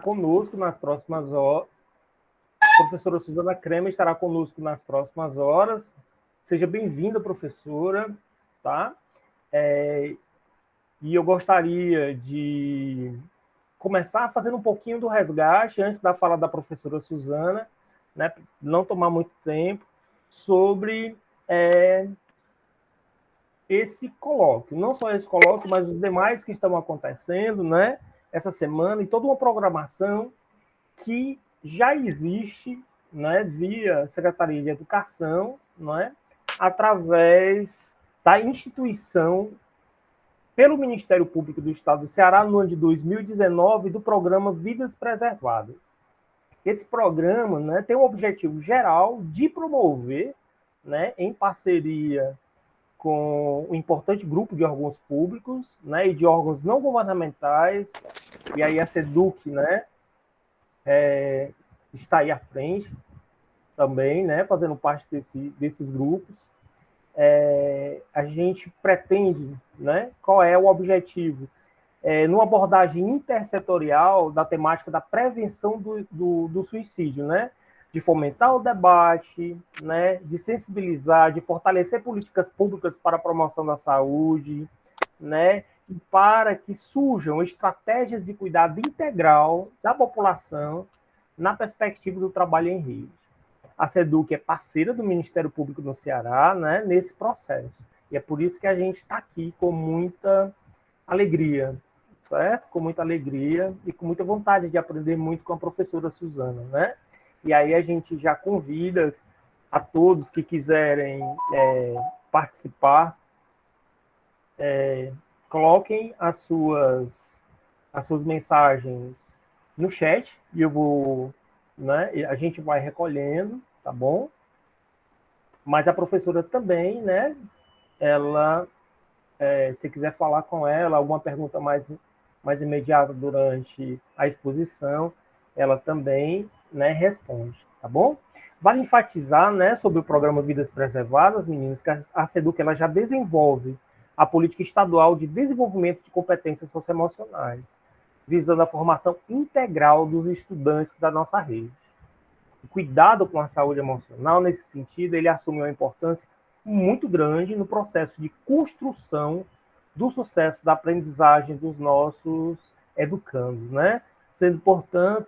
conosco nas próximas horas. A professora Suzana Cremer estará conosco nas próximas horas. Seja bem-vinda, professora, tá? E eu gostaria de começar fazendo um pouquinho do resgate, antes da fala da professora Suzana, né? Não tomar muito tempo, sobre esse colóquio. Não só esse colóquio, mas os demais que estão acontecendo, né? Essa semana, e toda uma programação que já existe, né, via Secretaria de Educação, né, através da instituição pelo Ministério Público do Estado do Ceará no ano de 2019 do programa Vidas Preservadas. Esse programa, né, tem o objetivo geral de promover, né, em parceria com um importante grupo de órgãos públicos, né, e de órgãos não governamentais, e aí a SEDUC, né, está aí à frente também, né, fazendo parte desses grupos. A gente pretende, né, qual é o objetivo? Numa abordagem intersetorial da temática da prevenção do suicídio, né, de fomentar o debate, né, de sensibilizar, de fortalecer políticas públicas para a promoção da saúde, né, e para que surjam estratégias de cuidado integral da população na perspectiva do trabalho em rede. A SEDUC é parceira do Ministério Público no Ceará, né, nesse processo. E é por isso que a gente está aqui com muita alegria, certo? Com muita alegria e com muita vontade de aprender muito com a professora Suzana, né? E aí a gente já convida a todos que quiserem participar, coloquem as suas mensagens no chat e eu vou, né? A gente vai recolhendo, tá bom? Mas a professora também, né? Ela, se quiser falar com ela, alguma pergunta mais imediata durante a exposição, ela também, né, responde, tá bom? Vale enfatizar, né, sobre o programa Vidas Preservadas, meninos, que a SEDUC ela já desenvolve a política estadual de desenvolvimento de competências socioemocionais, visando a formação integral dos estudantes da nossa rede. O cuidado com a saúde emocional, nesse sentido, ele assume uma importância muito grande no processo de construção do sucesso da aprendizagem dos nossos educandos, né? Sendo, portanto,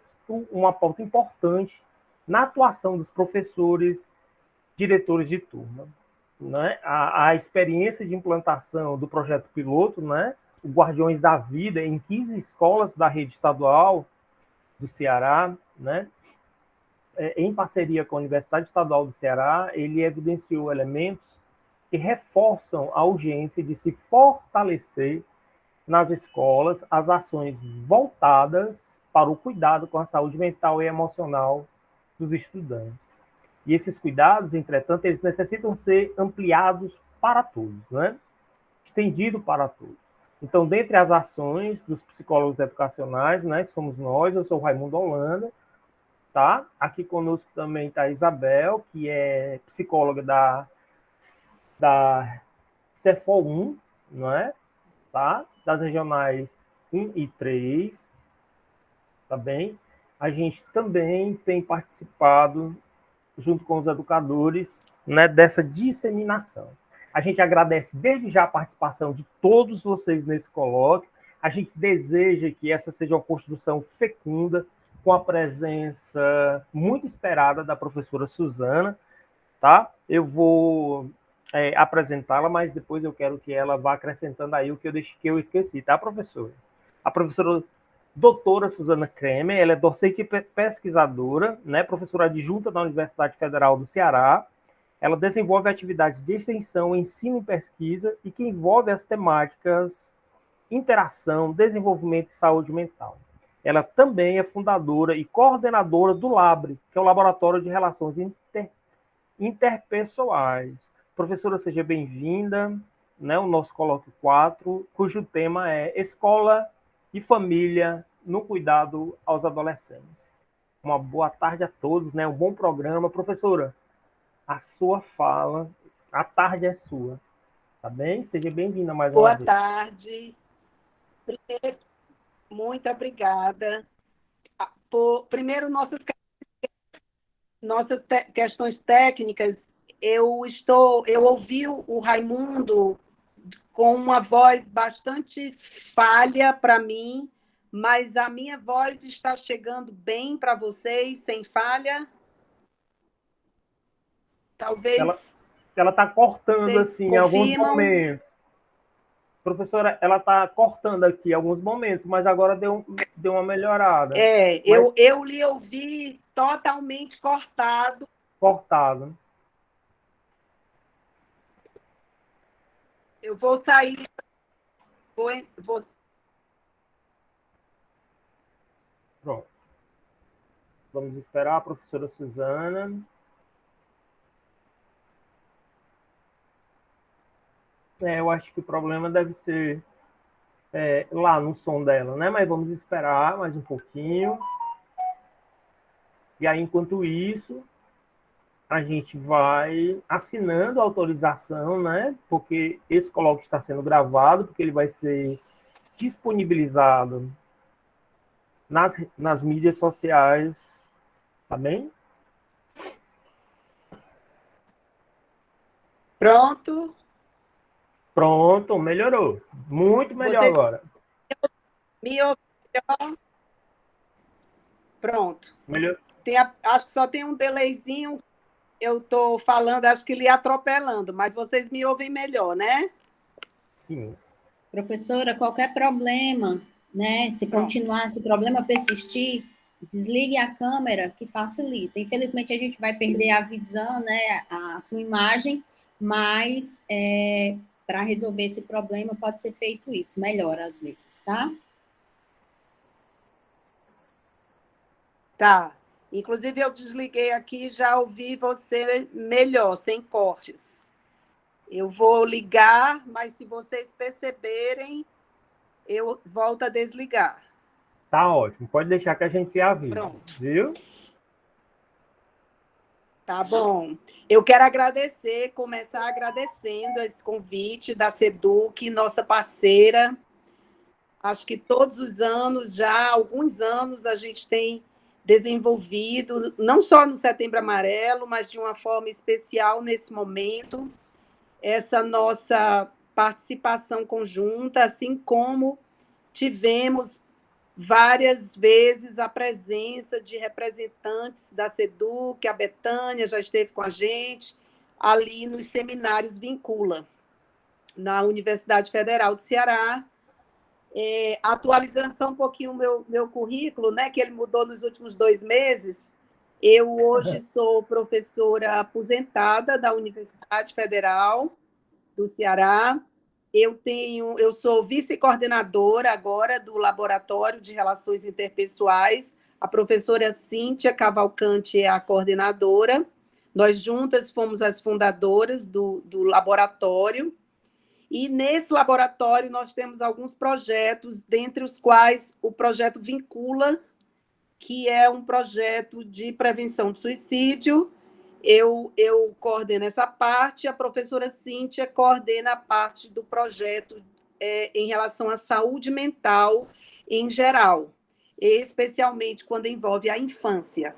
uma pauta importante na atuação dos professores, diretores de turma. Né? A experiência de implantação do projeto piloto, né? O Guardiões da Vida, em 15 escolas da rede estadual do Ceará, né? Em parceria com a Universidade Estadual do Ceará, ele evidenciou elementos que reforçam a urgência de se fortalecer nas escolas as ações voltadas para o cuidado com a saúde mental e emocional dos estudantes. E esses cuidados, entretanto, eles necessitam ser ampliados para todos, né? Estendido para todos. Então, dentre as ações dos psicólogos educacionais, né, que somos nós, eu sou o Raimundo Holanda, tá? Aqui conosco também está a Isabel, que é psicóloga da Cefol 1, não é? Tá? Das regionais 1 e 3, tá bem? A gente também tem participado, junto com os educadores, né, dessa disseminação. A gente agradece desde já a participação de todos vocês nesse colóquio. A gente deseja que essa seja uma construção fecunda, com a presença muito esperada da professora Suzana, tá? Eu vou apresentá-la, mas depois eu quero que ela vá acrescentando aí o que eu esqueci, tá, professora? A professora doutora Suzana Cremer, ela é docente e pesquisadora, né, professora adjunta da Universidade Federal do Ceará. Ela desenvolve atividades de extensão, ensino e pesquisa e que envolve as temáticas interação, desenvolvimento e saúde mental. Ela também é fundadora e coordenadora do LABRE, que é o Laboratório de Relações Interpessoais. Professora, seja bem-vinda, né, o nosso colóquio 4, cujo tema é Escola e Família no Cuidado aos Adolescentes. Uma boa tarde a todos, né, um bom programa. Professora, a sua fala, a tarde é sua, tá bem? Seja bem-vinda mais uma Boa vez. tarde. Primeiro, muito obrigada Primeiro, nossas questões técnicas. Eu ouvi o Raimundo com uma voz bastante falha para mim, mas a minha voz está chegando bem para vocês, sem falha? Talvez Ela está cortando vocês assim em alguns confirmam. momentos. Professora, ela está cortando aqui em alguns momentos, mas agora deu uma melhorada. Eu lhe ouvi totalmente cortado. Cortado. Eu vou sair. Vou... Pronto. Vamos esperar a professora Suzana. Eu acho que o problema deve ser lá no som dela, né? Mas vamos esperar mais um pouquinho. E aí, enquanto isso, a gente vai assinando a autorização, né? Porque esse colóquio está sendo gravado, porque ele vai ser disponibilizado nas mídias sociais, tá bem? Pronto. Pronto, melhorou. Muito melhor Vocês agora. me ouviram? Pronto. Melhor. Acho que só tem um delayzinho. Eu estou falando, acho que lhe atropelando, mas vocês me ouvem melhor, né? Sim. Professora, qualquer problema, né? Se continuar, se o problema persistir, desligue a câmera, que facilita. Infelizmente, a gente vai perder a visão, né? A sua imagem, mas para resolver esse problema pode ser feito isso, melhor às vezes, tá? Tá. Inclusive, eu desliguei aqui e já ouvi você melhor, sem cortes. Eu vou ligar, mas se vocês perceberem, eu volto a desligar. Tá ótimo. Pode deixar que a gente avisa. Pronto. Viu? Tá bom. Eu quero começar agradecendo esse convite da SEDUC, nossa parceira. Acho que todos os anos, já há alguns anos, a gente tem desenvolvido, não só no Setembro Amarelo, mas de uma forma especial nesse momento, essa nossa participação conjunta, assim como tivemos várias vezes a presença de representantes da SEDUC, a Betânia já esteve com a gente, ali nos seminários Vincula, na Universidade Federal do Ceará. Atualizando só um pouquinho o meu currículo, né, que ele mudou nos últimos 2 meses, eu hoje sou professora aposentada da Universidade Federal do Ceará. Eu sou vice-coordenadora agora do Laboratório de Relações Interpessoais. A professora Cíntia Cavalcante é a coordenadora. Nós juntas fomos as fundadoras do laboratório. E nesse laboratório nós temos alguns projetos, dentre os quais o projeto Vincula, que é um projeto de prevenção de suicídio. Eu coordeno essa parte, a professora Cíntia coordena a parte do projeto em relação à saúde mental em geral, especialmente quando envolve a infância.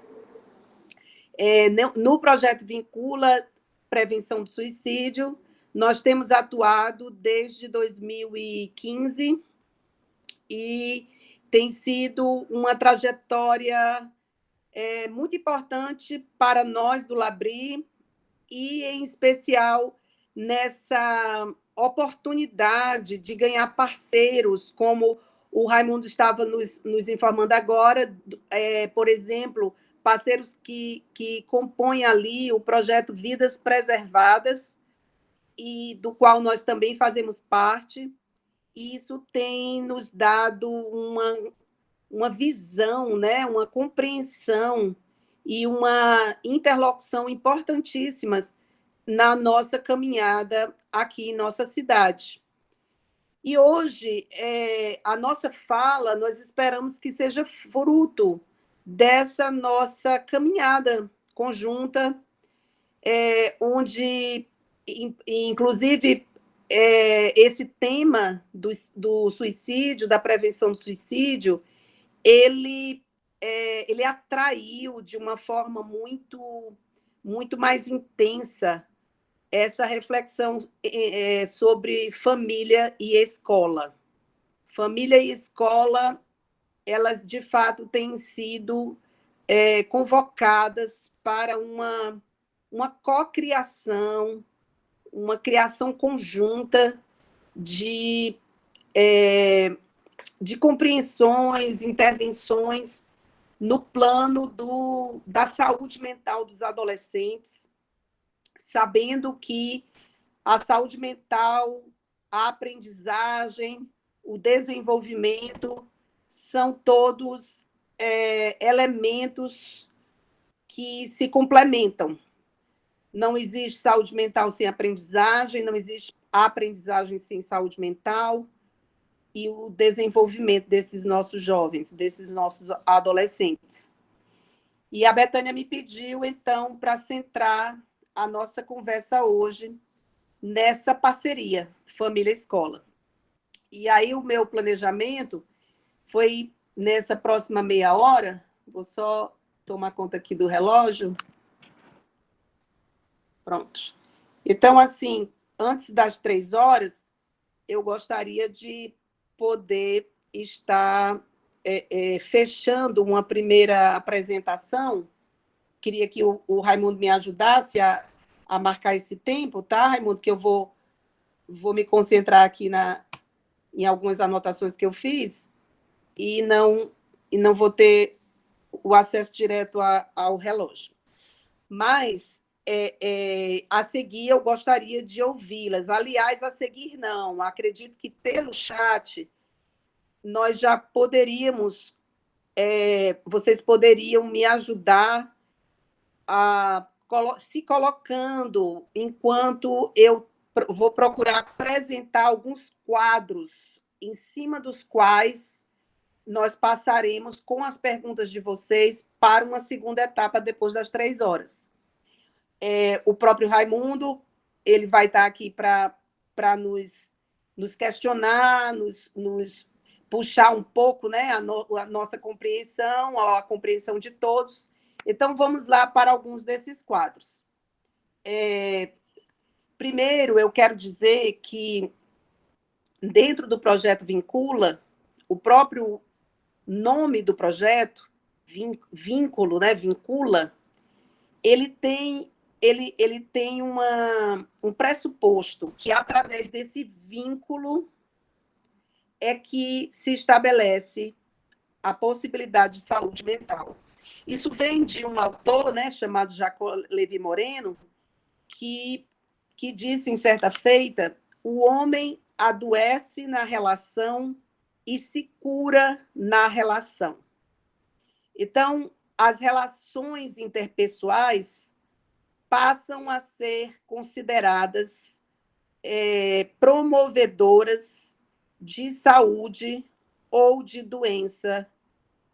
No projeto Vincula Prevenção do Suicídio, nós temos atuado desde 2015 e tem sido uma trajetória muito importante para nós do Labri e, em especial, nessa oportunidade de ganhar parceiros, como o Raimundo estava nos informando agora, por exemplo, parceiros que compõem ali o projeto Vidas Preservadas, e do qual nós também fazemos parte. E isso tem nos dado uma visão, né, uma compreensão e uma interlocução importantíssimas na nossa caminhada aqui em nossa cidade. E hoje, a nossa fala, nós esperamos que seja fruto dessa nossa caminhada conjunta, onde, inclusive, esse tema do suicídio, da prevenção do suicídio, ele ele atraiu de uma forma muito mais intensa essa reflexão sobre família e escola. Família e escola, elas, de fato, têm sido convocadas para uma cocriação, uma criação conjunta de compreensões, intervenções no plano da saúde mental dos adolescentes, sabendo que a saúde mental, a aprendizagem, o desenvolvimento são todos elementos que se complementam. Não existe saúde mental sem aprendizagem, não existe aprendizagem sem saúde mental, e o desenvolvimento desses nossos jovens, desses nossos adolescentes. E a Bethânia me pediu, então, para centrar a nossa conversa hoje nessa parceria família-escola. E aí o meu planejamento foi, nessa próxima meia hora, vou só tomar conta aqui do relógio. Pronto. Então, assim, antes das 3 horas, eu gostaria de poder estar fechando uma primeira apresentação. Queria que o Raimundo me ajudasse a marcar esse tempo, tá, Raimundo? Que eu vou me concentrar aqui em algumas anotações que eu fiz e não vou ter o acesso direto ao relógio. Mas, a seguir, eu gostaria de ouvi-las. Aliás, a seguir, não. Acredito que pelo chat nós já poderíamos, vocês poderiam me ajudar se colocando enquanto eu vou procurar apresentar alguns quadros em cima dos quais nós passaremos com as perguntas de vocês para uma segunda etapa depois das 3 horas. O próprio Raimundo, ele vai estar aqui para nos questionar, nos puxar um pouco, né, a nossa compreensão, a compreensão de todos. Então, vamos lá para alguns desses quadros. Primeiro, eu quero dizer que, dentro do projeto Vincula, o próprio nome do projeto, Vínculo, né, Vincula, ele tem um pressuposto que, através desse vínculo, é que se estabelece a possibilidade de saúde mental. Isso vem de um autor, né, chamado Jacob Levi Moreno, que disse, em certa feita, o homem adoece na relação e se cura na relação. Então, as relações interpessoais passam a ser consideradas promovedoras de saúde ou de doença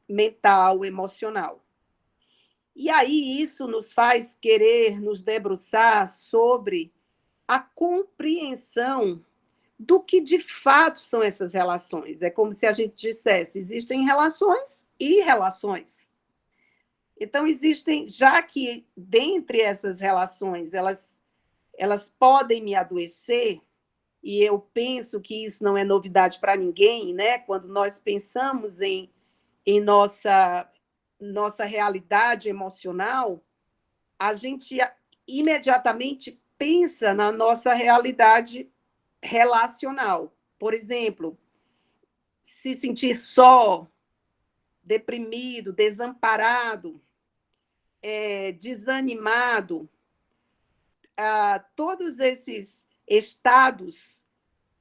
mental, emocional. E aí isso nos faz querer nos debruçar sobre a compreensão do que de fato são essas relações. É como se a gente dissesse, existem relações e relações. Então, existem, já que dentre essas relações elas podem me adoecer, e eu penso que isso não é novidade para ninguém, né? Quando nós pensamos em nossa realidade emocional, a gente imediatamente pensa na nossa realidade relacional. Por exemplo, se sentir só, deprimido, desamparado, desanimado, todos esses estados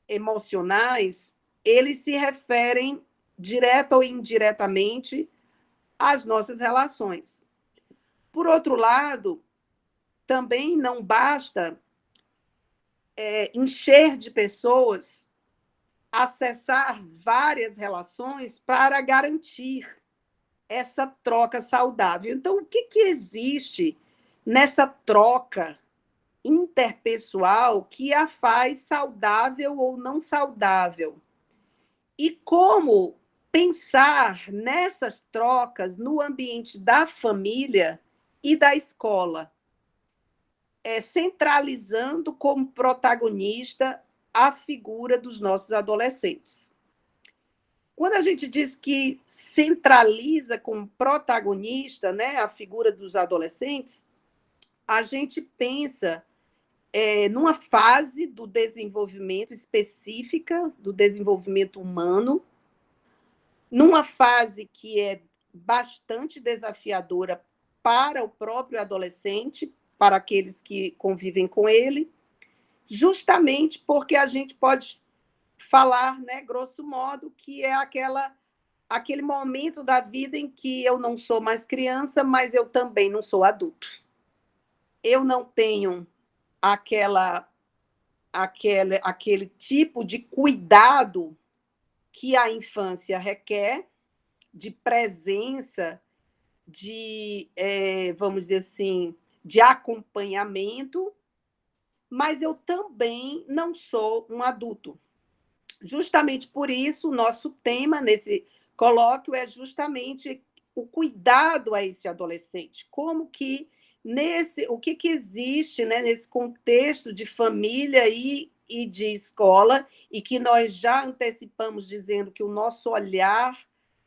emocionais, eles se referem direta ou indiretamente às nossas relações. Por outro lado, também não basta encher de pessoas, acessar várias relações para garantir essa troca saudável. Então, o que existe nessa troca interpessoal que a faz saudável ou não saudável? E como pensar nessas trocas no ambiente da família e da escola, centralizando como protagonista a figura dos nossos adolescentes. Quando a gente diz que centraliza como protagonista, né, a figura dos adolescentes, a gente pensa numa fase do desenvolvimento específica, do desenvolvimento humano, numa fase que é bastante desafiadora para o próprio adolescente, para aqueles que convivem com ele, justamente porque a gente pode falar, né, grosso modo, que é aquele momento da vida em que eu não sou mais criança, mas eu também não sou adulto. Eu não tenho aquele tipo de cuidado que a infância requer, de presença, vamos dizer assim, de acompanhamento, mas eu também não sou um adulto. Justamente por isso, o nosso tema nesse colóquio é justamente o cuidado a esse adolescente. Como que o que existe, né, nesse contexto de família e de escola, e que nós já antecipamos dizendo que o nosso olhar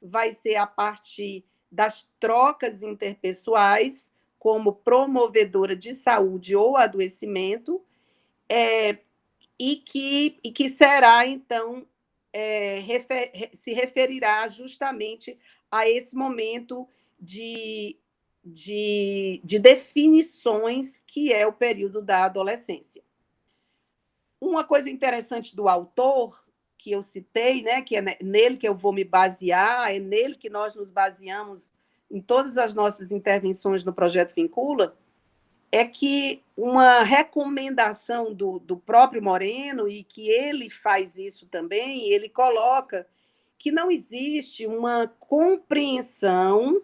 vai ser a partir das trocas interpessoais, como promovedora de saúde ou adoecimento, e que será, então, se referirá justamente a esse momento de definições que é o período da adolescência. Uma coisa interessante do autor, que eu citei, né, que é nele que eu vou me basear, é nele que nós nos baseamos em todas as nossas intervenções no Projeto Vincula, é que uma recomendação do próprio Moreno, e que ele faz isso também, ele coloca que não existe uma compreensão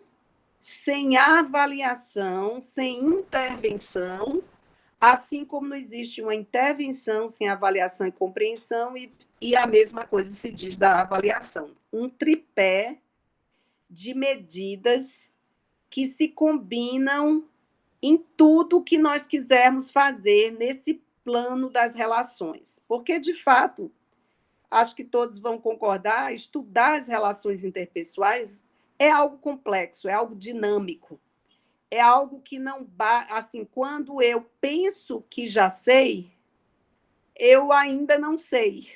sem avaliação, sem intervenção, assim como não existe uma intervenção sem avaliação e compreensão, e a mesma coisa se diz da avaliação. Um tripé de medidas que se combinam em tudo que nós quisermos fazer nesse plano das relações. Porque, de fato, acho que todos vão concordar, estudar as relações interpessoais é algo complexo, é algo dinâmico, é algo que não... Assim, quando eu penso que já sei, eu ainda não sei.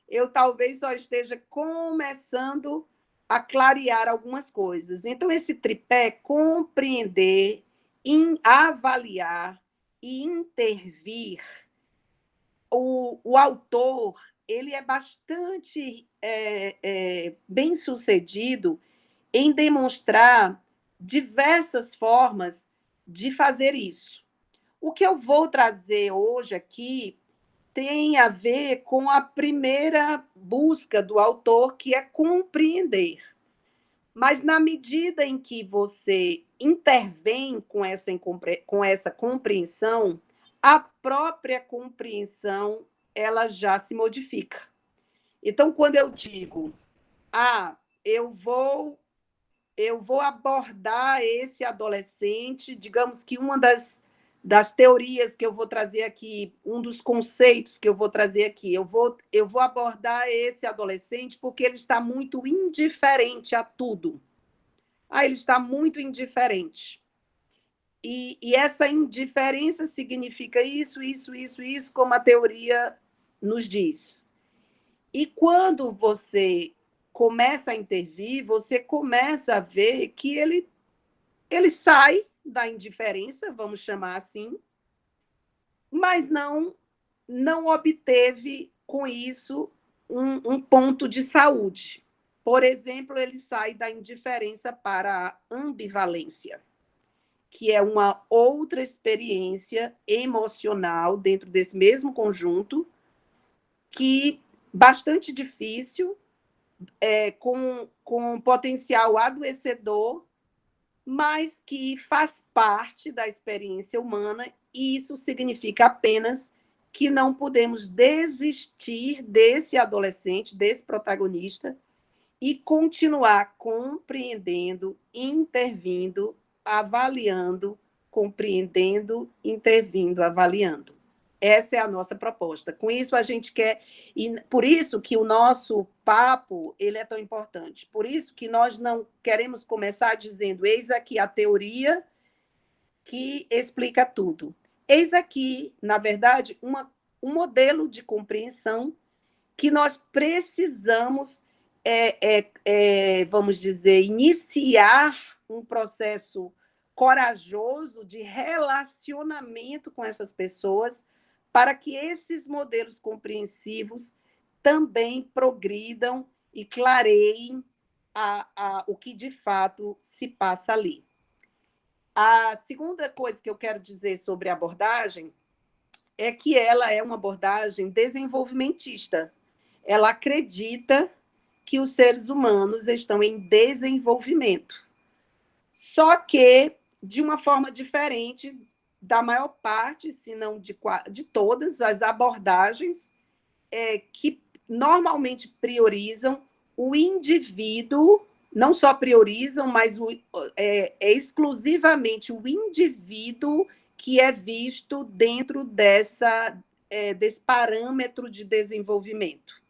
Eu talvez só esteja começando a clarear algumas coisas. Então, esse tripé, compreender, avaliar e intervir, o autor ele é bastante bem-sucedido em demonstrar diversas formas de fazer isso. O que eu vou trazer hoje aqui tem a ver com a primeira busca do autor, que é compreender. Mas, na medida em que você intervém com essa compreensão, a própria compreensão ela já se modifica. Então, quando eu digo, eu vou abordar esse adolescente, digamos que uma das teorias que eu vou trazer aqui, um dos conceitos que eu vou trazer aqui, eu vou abordar esse adolescente porque ele está muito indiferente a tudo. Ele está muito indiferente. E essa indiferença significa isso, como a teoria nos diz. E quando você começa a intervir, você começa a ver que ele sai da indiferença, vamos chamar assim, mas não obteve com isso um ponto de saúde. Por exemplo, ele sai da indiferença para a ambivalência, que é uma outra experiência emocional dentro desse mesmo conjunto, que bastante difícil, com potencial adoecedor, mas que faz parte da experiência humana, e isso significa apenas que não podemos desistir desse adolescente, desse protagonista, e continuar compreendendo, intervindo, avaliando, compreendendo, intervindo, avaliando. Essa é a nossa proposta. Com isso, a gente quer... E por isso que o nosso papo ele é tão importante. Por isso que nós não queremos começar dizendo eis aqui a teoria que explica tudo. Eis aqui, na verdade, um modelo de compreensão que nós precisamos, vamos dizer, iniciar um processo corajoso de relacionamento com essas pessoas para que esses modelos compreensivos também progridam e clareiem o que de fato se passa ali. A segunda coisa que eu quero dizer sobre a abordagem é que ela é uma abordagem desenvolvimentista. Ela acredita que os seres humanos estão em desenvolvimento. Só que de uma forma diferente da maior parte, se não de todas as abordagens que normalmente priorizam o indivíduo, não só priorizam, mas exclusivamente o indivíduo que é visto dentro desse parâmetro de desenvolvimento.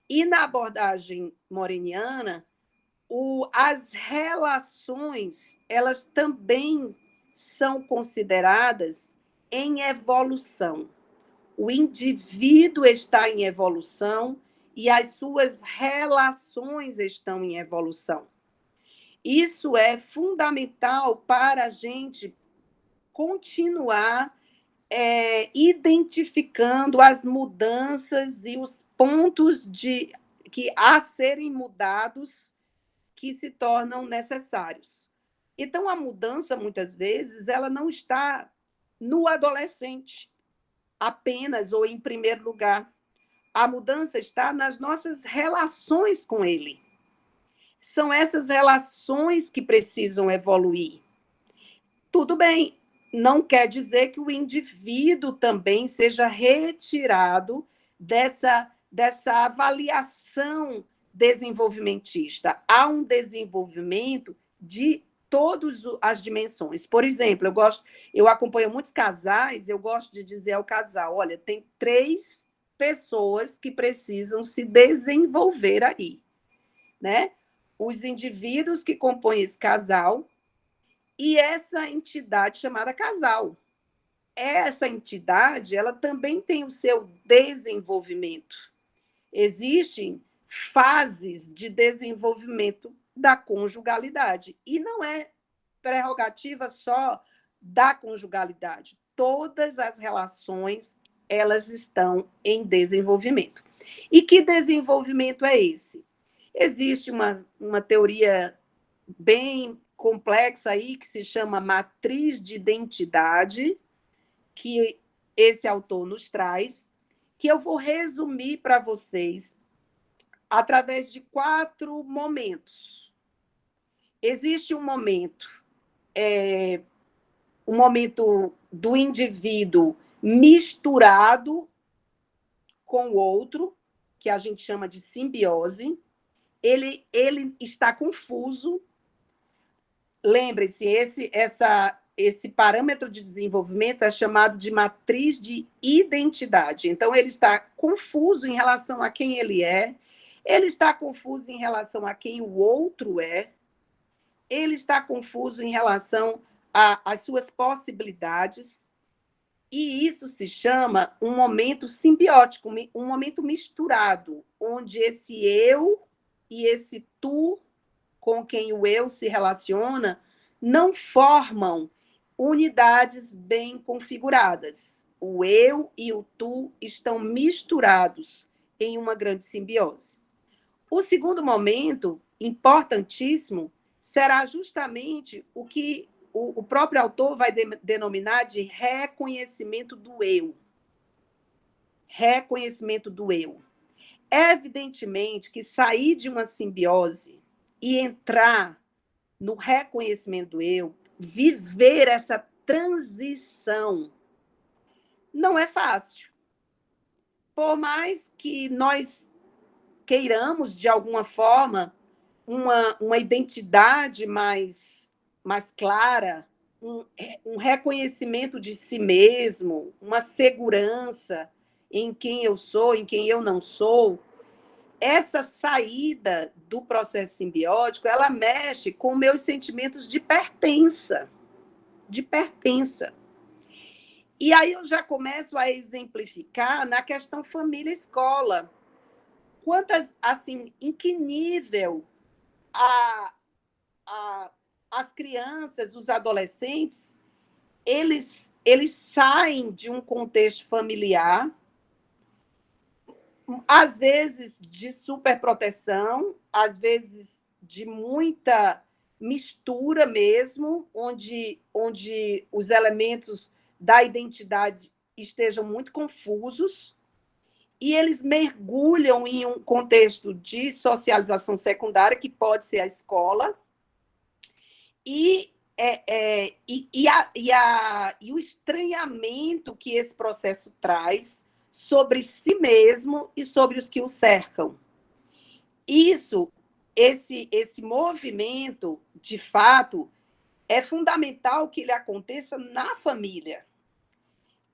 E na abordagem moreniana, as relações, elas também são consideradas em evolução. O indivíduo está em evolução e as suas relações estão em evolução. Isso é fundamental para a gente continuar identificando as mudanças e os pontos que a serem mudados que se tornam necessários. Então, a mudança, muitas vezes, ela não está no adolescente apenas ou em primeiro lugar. A mudança está nas nossas relações com ele. São essas relações que precisam evoluir. Tudo bem, não quer dizer que o indivíduo também seja retirado dessa avaliação desenvolvimentista. Há um desenvolvimento de todas as dimensões. Por exemplo, eu acompanho muitos casais, eu gosto de dizer ao casal, olha, tem 3 pessoas que precisam se desenvolver aí, né? Os indivíduos que compõem esse casal e essa entidade chamada casal. Essa entidade, ela também tem o seu desenvolvimento. Existem fases de desenvolvimento da conjugalidade. E não é prerrogativa só da conjugalidade. Todas as relações, elas estão em desenvolvimento. E que desenvolvimento é esse? Existe uma teoria bem complexa aí, que se chama matriz de identidade, que esse autor nos traz, que eu vou resumir para vocês através de 4 momentos. Existe um momento do indivíduo misturado com o outro, que a gente chama de simbiose. Ele está confuso. Lembre-se, esse parâmetro de desenvolvimento é chamado de matriz de identidade. Então, ele está confuso em relação a quem ele está confuso em relação a quem o outro é, ele está confuso em relação às suas possibilidades, e isso se chama um momento simbiótico, um momento misturado, onde esse eu e esse tu, com quem o eu se relaciona, não formam unidades bem configuradas. O eu e o tu estão misturados em uma grande simbiose. O segundo momento, importantíssimo, será justamente o que o próprio autor vai denominar de reconhecimento do eu. Reconhecimento do eu. Evidentemente que sair de uma simbiose e entrar no reconhecimento do eu, viver essa transição, não é fácil. Por mais que nós queiramos, de alguma forma, uma identidade mais clara, um reconhecimento de si mesmo, uma segurança em quem eu sou, em quem eu não sou, essa saída do processo simbiótico, ela mexe com meus sentimentos de pertença, de pertença. E aí eu já começo a exemplificar na questão família-escola. Quantas, assim, em que nível as crianças, os adolescentes, eles saem de um contexto familiar, às vezes de superproteção, às vezes de muita mistura mesmo, onde os elementos da identidade estejam muito confusos, e eles mergulham em um contexto de socialização secundária, que pode ser a escola, e o estranhamento que esse processo traz sobre si mesmo e sobre os que o cercam. Esse movimento, de fato, é fundamental que ele aconteça na família.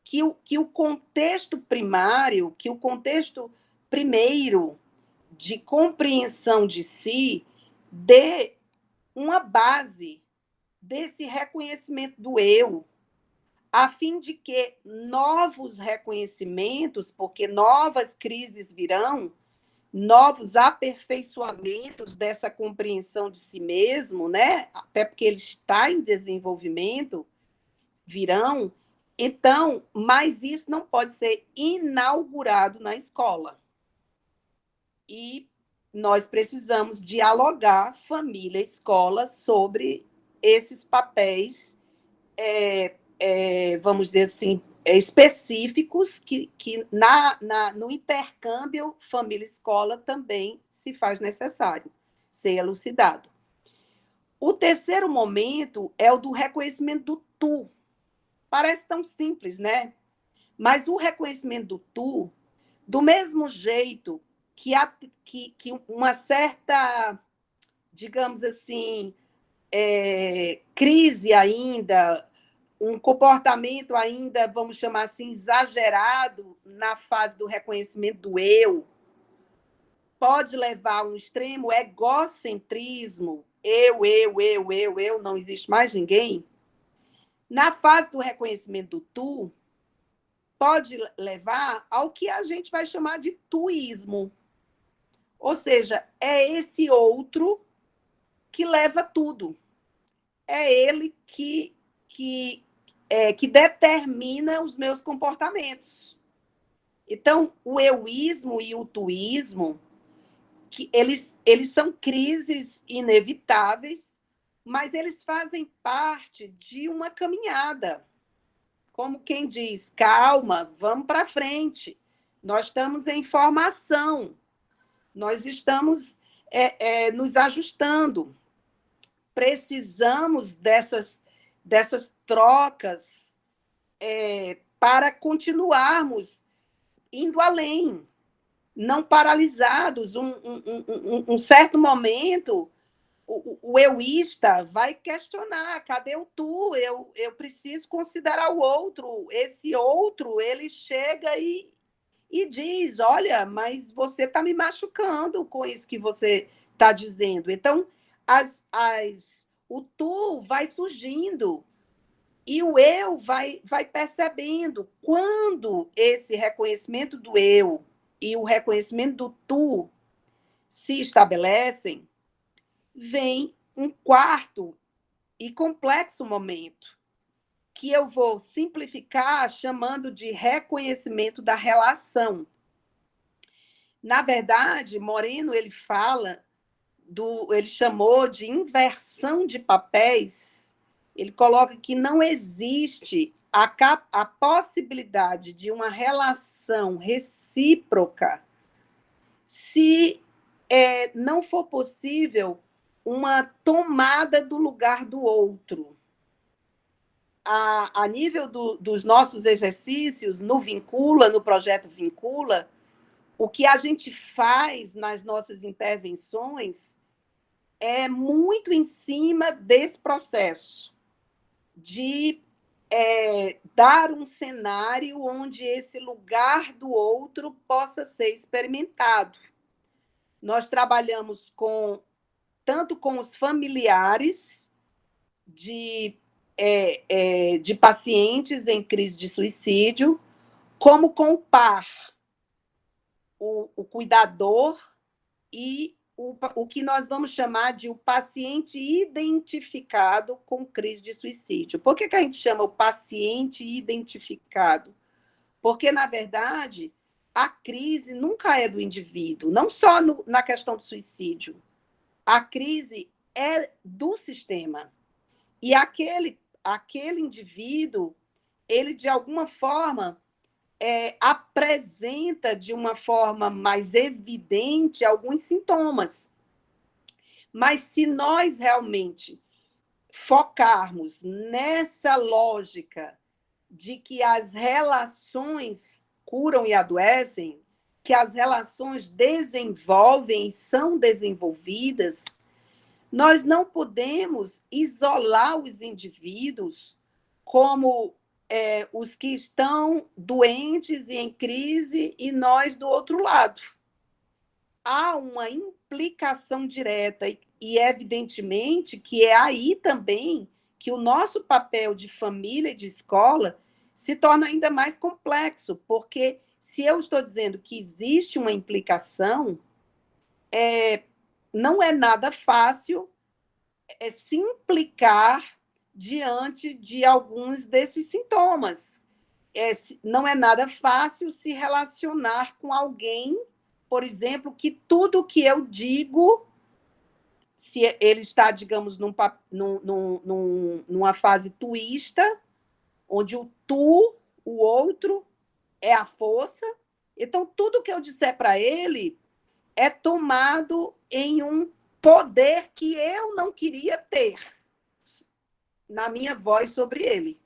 Que o contexto primário, que o contexto primeiro de compreensão de si dê uma base desse reconhecimento do eu, a fim de que novos reconhecimentos, porque novas crises virão, novos aperfeiçoamentos dessa compreensão de si mesmo, né? Até porque ele está em desenvolvimento, virão. Então, mas isso não pode ser inaugurado na escola. E nós precisamos dialogar, família e escola, sobre esses papéis, vamos dizer assim, específicos que no intercâmbio família-escola também se faz necessário ser elucidado. O terceiro momento é o do reconhecimento do tu. Parece tão simples, né? Mas o reconhecimento do tu, do mesmo jeito que uma certa, digamos assim, crise ainda, um comportamento ainda, vamos chamar assim, exagerado na fase do reconhecimento do eu, pode levar a um extremo egocentrismo, eu, não existe mais ninguém. Na fase do reconhecimento do tu, pode levar ao que a gente vai chamar de tuísmo. Ou seja, é esse outro que leva tudo. É ele que determina os meus comportamentos. Então, o euísmo e o tuísmo, eles são crises inevitáveis, mas eles fazem parte de uma caminhada. Como quem diz, calma, vamos para frente. Nós estamos em formação, nós estamos nos ajustando. Precisamos dessas trocas para continuarmos indo além, não paralisados. Um certo momento, o euísta vai questionar, cadê o tu? Eu preciso considerar o outro. Esse outro, ele chega e diz, olha, mas você está me machucando com isso que você está dizendo. Então, o tu vai surgindo e o eu vai percebendo. Quando esse reconhecimento do eu e o reconhecimento do tu se estabelecem, vem um quarto e complexo momento, que eu vou simplificar chamando de reconhecimento da relação. Na verdade, Moreno, ele chamou de inversão de papéis. Ele coloca que não existe a possibilidade de uma relação recíproca se não for possível uma tomada do lugar do outro. A nível dos nossos exercícios, no projeto Vincula, o que a gente faz nas nossas intervenções é muito em cima desse processo de dar um cenário onde esse lugar do outro possa ser experimentado. Nós trabalhamos tanto com os familiares de pacientes em crise de suicídio, como com o par, o cuidador e o que nós vamos chamar de o paciente identificado com crise de suicídio. Por que a gente chama o paciente identificado? Porque, na verdade, a crise nunca é do indivíduo, não só na questão do suicídio. A crise é do sistema. E aquele indivíduo, ele, de alguma forma, apresenta de uma forma mais evidente alguns sintomas. Mas se nós realmente focarmos nessa lógica de que as relações curam e adoecem, que as relações desenvolvem e são desenvolvidas, nós não podemos isolar os indivíduos como os que estão doentes e em crise e nós do outro lado. Há uma implicação direta e, evidentemente, que é aí também que o nosso papel de família e de escola se torna ainda mais complexo, porque se eu estou dizendo que existe uma implicação, não é nada fácil se implicar diante de alguns desses sintomas. Não é nada fácil se relacionar com alguém, por exemplo, que tudo que eu digo, se ele está, digamos, numa fase tuísta, onde o tu, o outro, é a força, então tudo que eu disser para ele é tomado em um poder que eu não queria ter na minha voz sobre ele.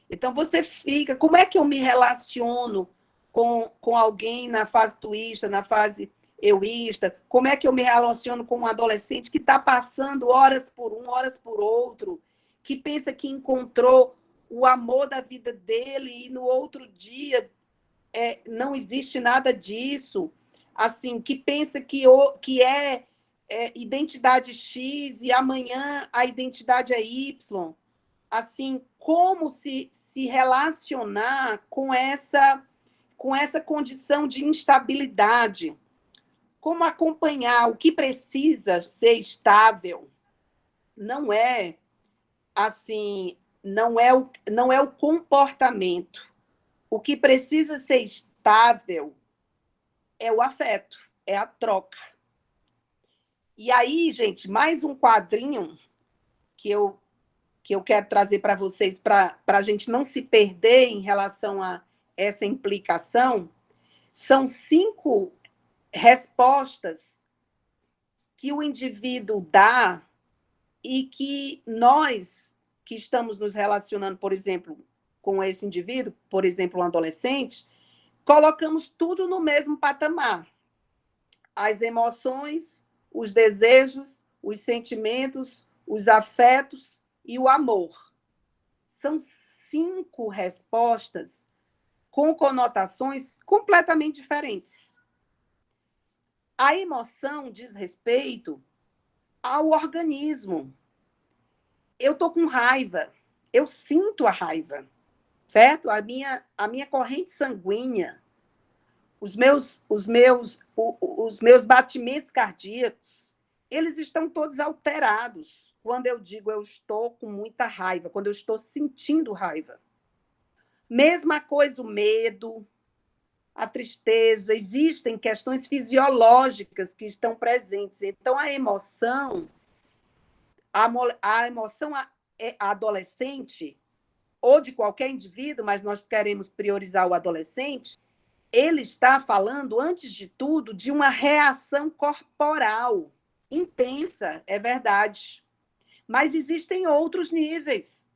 Então, você fica... Como é que eu me relaciono com alguém na fase tuísta, na fase euísta? Como é que eu me relaciono com um adolescente que está passando horas por um, horas por outro, que pensa que encontrou o amor da vida dele e no outro dia não existe nada disso, assim, que pensa que é identidade X e amanhã a identidade é Y. Assim, como se relacionar com essa condição de instabilidade? Como acompanhar o que precisa ser estável? Não é assim, não é o comportamento. O que precisa ser estável é o afeto, é a troca. E aí, gente, mais um quadrinho que eu quero trazer para vocês, para a gente não se perder em relação a essa implicação, são 5 respostas que o indivíduo dá e que nós, que estamos nos relacionando, por exemplo, com esse indivíduo, por exemplo, um adolescente, colocamos tudo no mesmo patamar. As emoções, os desejos, os sentimentos, os afetos e o amor. São 5 respostas com conotações completamente diferentes. A emoção diz respeito ao organismo. Eu estou com raiva, eu sinto a raiva, certo? A minha corrente sanguínea, os meus batimentos cardíacos, eles estão todos alterados quando eu digo eu estou com muita raiva, quando eu estou sentindo raiva. Mesma coisa o medo, a tristeza, existem questões fisiológicas que estão presentes. Então, a emoção adolescente, ou de qualquer indivíduo, mas nós queremos priorizar o adolescente, ele está falando, antes de tudo, de uma reação corporal intensa, é verdade. Mas existem outros níveis.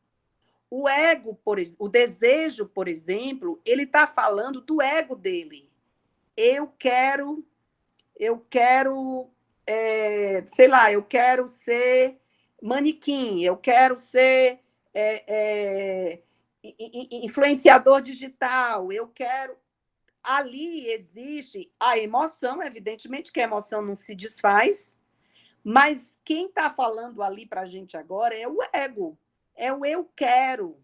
O ego, o desejo, por exemplo, ele está falando do ego dele. eu quero, sei lá, eu quero ser manequim, eu quero ser influenciador digital, eu quero... Ali existe a emoção, evidentemente que a emoção não se desfaz, mas quem está falando ali para a gente agora é o ego, é o eu quero.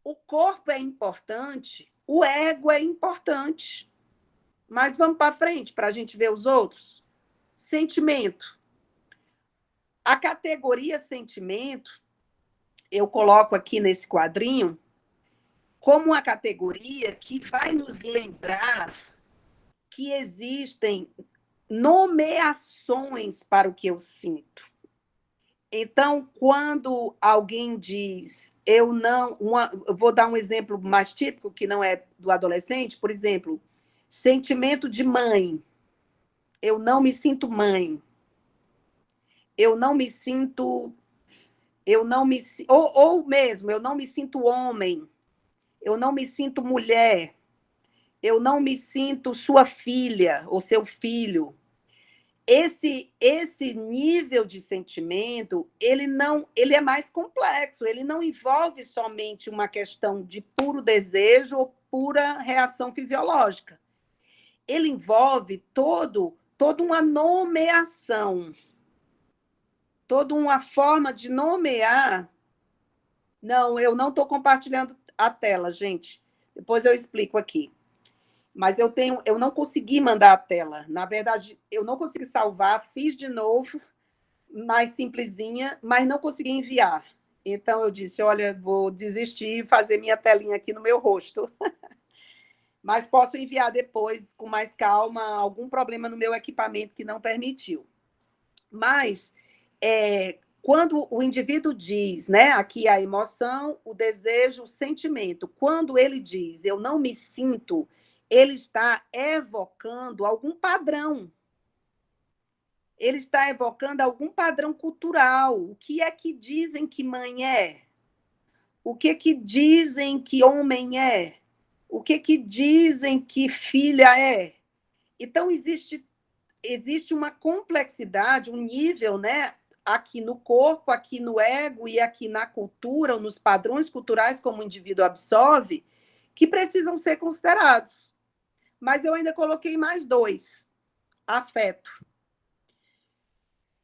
O corpo é importante, o ego é importante. Mas vamos para frente para a gente ver os outros. Sentimento. A categoria sentimento, eu coloco aqui nesse quadrinho, como uma categoria que vai nos lembrar que existem nomeações para o que eu sinto. Então, quando alguém diz, eu vou dar um exemplo mais típico, que não é do adolescente, por exemplo, sentimento de mãe. Eu não me sinto mãe. Eu não me sinto... Ou mesmo, eu não me sinto homem. Eu não me sinto mulher. Eu não me sinto sua filha ou seu filho. Esse nível de sentimento, ele é mais complexo, ele não envolve somente uma questão de puro desejo ou pura reação fisiológica. Ele envolve toda uma nomeação, toda uma forma de nomear. Não, eu não estou compartilhando a tela, gente. Depois eu explico aqui. Mas eu não consegui mandar a tela. Na verdade, eu não consegui salvar, fiz de novo, mais simplesinha, mas não consegui enviar. Então eu disse, olha, vou desistir e fazer minha telinha aqui no meu rosto. Mas posso enviar depois, com mais calma, algum problema no meu equipamento que não permitiu. Mas quando o indivíduo diz, né, aqui a emoção, o desejo, o sentimento, quando ele diz, eu não me sinto, ele está evocando algum padrão. Ele está evocando algum padrão cultural. O que é que dizem que mãe é? O que é que dizem que homem é? O que é que dizem que filha é? Então, existe uma complexidade, um nível, né, aqui no corpo, aqui no ego e aqui na cultura, ou nos padrões culturais como o indivíduo absorve, que precisam ser considerados. Mas eu ainda coloquei mais 2. Afeto.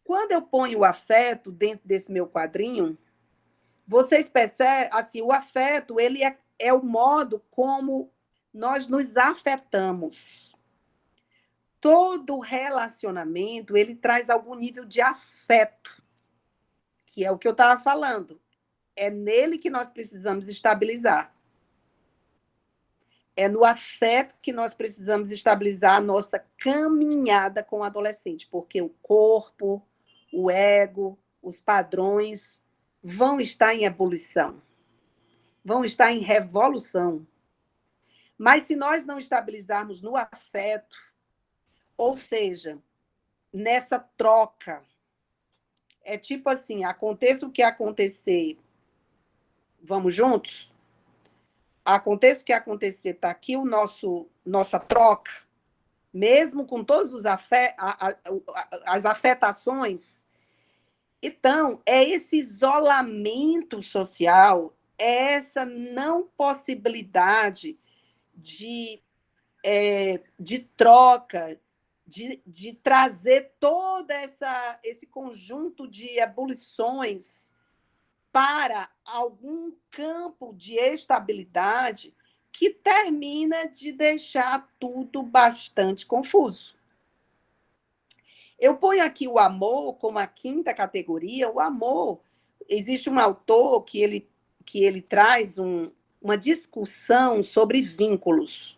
Quando eu ponho o afeto dentro desse meu quadrinho, vocês percebem, assim, o afeto, ele é o modo como nós nos afetamos. Todo relacionamento, ele traz algum nível de afeto, que é o que eu estava falando. É nele que nós precisamos estabilizar. É no afeto que nós precisamos estabilizar a nossa caminhada com o adolescente, porque o corpo, o ego, os padrões vão estar em ebulição, vão estar em revolução. Mas se nós não estabilizarmos no afeto, ou seja, nessa troca, é tipo assim, aconteça o que acontecer, vamos juntos? Aconteça o que acontecer, está aqui nossa troca, mesmo com todos as afetações. Então, é esse isolamento social, é essa não possibilidade de troca, de trazer todo esse conjunto de ebulições para algum campo de estabilidade que termina de deixar tudo bastante confuso. Eu ponho aqui o amor como a 5ª categoria. O amor, existe um autor que ele traz uma discussão sobre vínculos.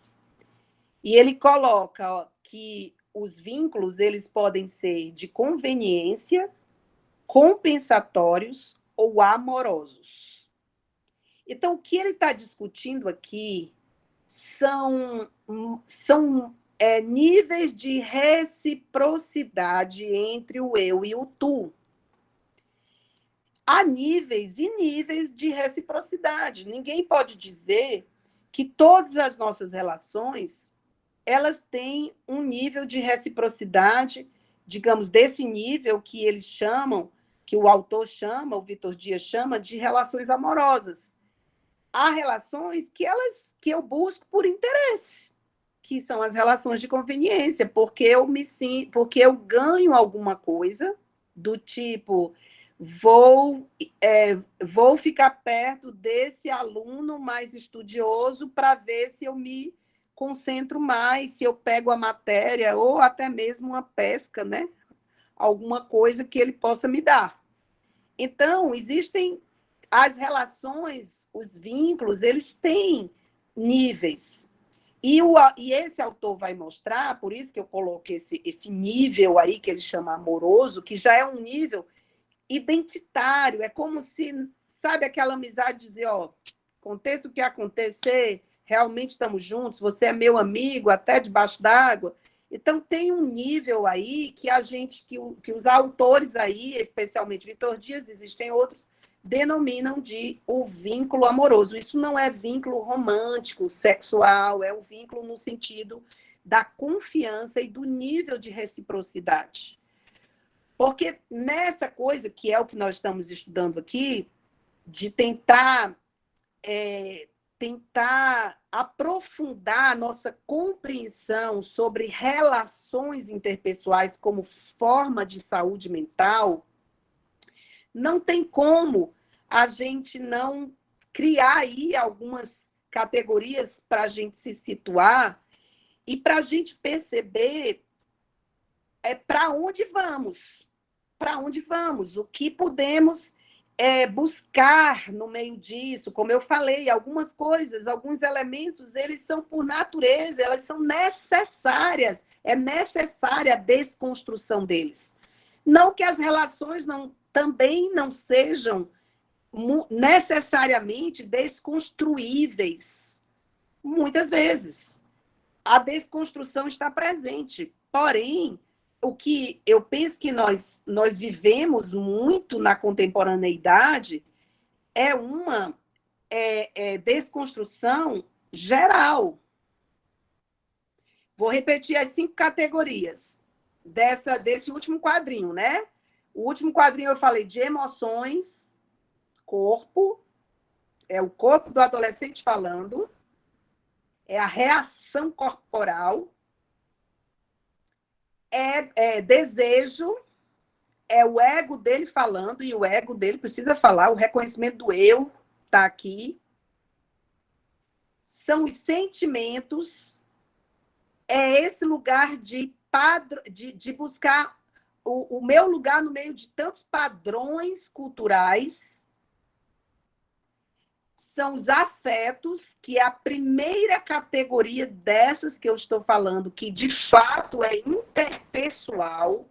E ele coloca que os vínculos eles podem ser de conveniência, compensatórios ou amorosos. Então, o que ele está discutindo aqui são níveis de reciprocidade entre o eu e o tu. Há níveis e níveis de reciprocidade. Ninguém pode dizer que todas as nossas relações elas têm um nível de reciprocidade, digamos, desse nível que eles chamam, que o autor chama, o Vitor Dias chama, de relações amorosas. Há relações que eu busco por interesse, que são as relações de conveniência, porque eu ganho alguma coisa do tipo vou ficar perto desse aluno mais estudioso para ver se eu me concentro mais, se eu pego a matéria ou até mesmo uma pesca, né? Alguma coisa que ele possa me dar. Então, existem as relações, os vínculos, eles têm níveis. E esse autor vai mostrar, por isso que eu coloquei esse nível aí, que ele chama amoroso, que já é um nível identitário. É como se, sabe, aquela amizade dizer, ó, aconteça o que acontecer, realmente estamos juntos, você é meu amigo, até debaixo d'água. Então, tem um nível aí que os autores aí, especialmente Vitor Dias, existem outros, denominam de o vínculo amoroso. Isso não é vínculo romântico, sexual, é o vínculo no sentido da confiança e do nível de reciprocidade. Porque nessa coisa, que é o que nós estamos estudando aqui, de tentar aprofundar a nossa compreensão sobre relações interpessoais como forma de saúde mental, não tem como a gente não criar aí algumas categorias para a gente se situar e para a gente perceber para onde vamos, o que podemos buscar no meio disso. Como eu falei, algumas coisas, alguns elementos, eles são por natureza, elas são necessárias, é necessária a desconstrução deles. Não que as relações também não sejam necessariamente desconstruíveis. Muitas vezes. A desconstrução está presente. Porém, o que eu penso que nós vivemos muito na contemporaneidade é uma desconstrução geral. Vou repetir as 5 categorias desse último quadrinho, né? O último quadrinho eu falei de emoções, corpo, é o corpo do adolescente falando, é a reação corporal, é desejo, é o ego dele falando, e o ego dele precisa falar, o reconhecimento do eu está aqui. São os sentimentos, é esse lugar de buscar o meu lugar no meio de tantos padrões culturais. São os afetos, que é a primeira categoria dessas que eu estou falando, que de fato é interpessoal,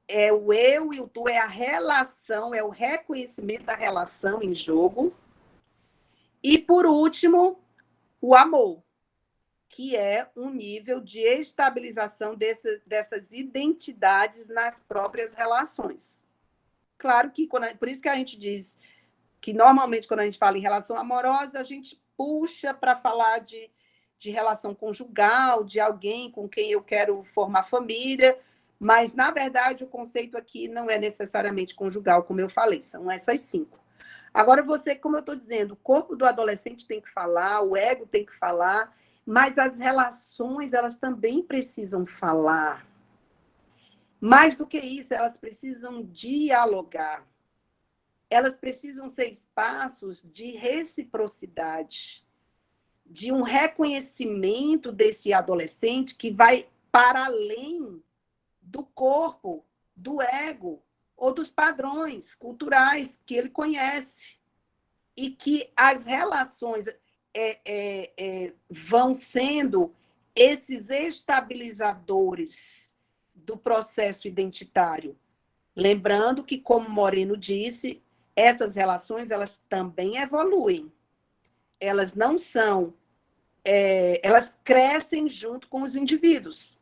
é o eu e o tu, é a relação, é o reconhecimento da relação em jogo. E, por último, o amor, que é um nível de estabilização dessas identidades nas próprias relações. Claro que, por isso que a gente diz que, normalmente, quando a gente fala em relação amorosa, a gente puxa para falar de relação conjugal, de alguém com quem eu quero formar família, mas, na verdade, o conceito aqui não é necessariamente conjugal, como eu falei, são essas 5. Agora, você, como eu estou dizendo, o corpo do adolescente tem que falar, o ego tem que falar, mas as relações, elas também precisam falar. Mais do que isso, elas precisam dialogar. Elas precisam ser espaços de reciprocidade, de um reconhecimento desse adolescente que vai para além do corpo, do ego ou dos padrões culturais que ele conhece. E que as relações vão sendo esses estabilizadores do processo identitário. Lembrando que, como Moreno disse, essas relações, elas também evoluem. Elas não são... elas crescem junto com os indivíduos.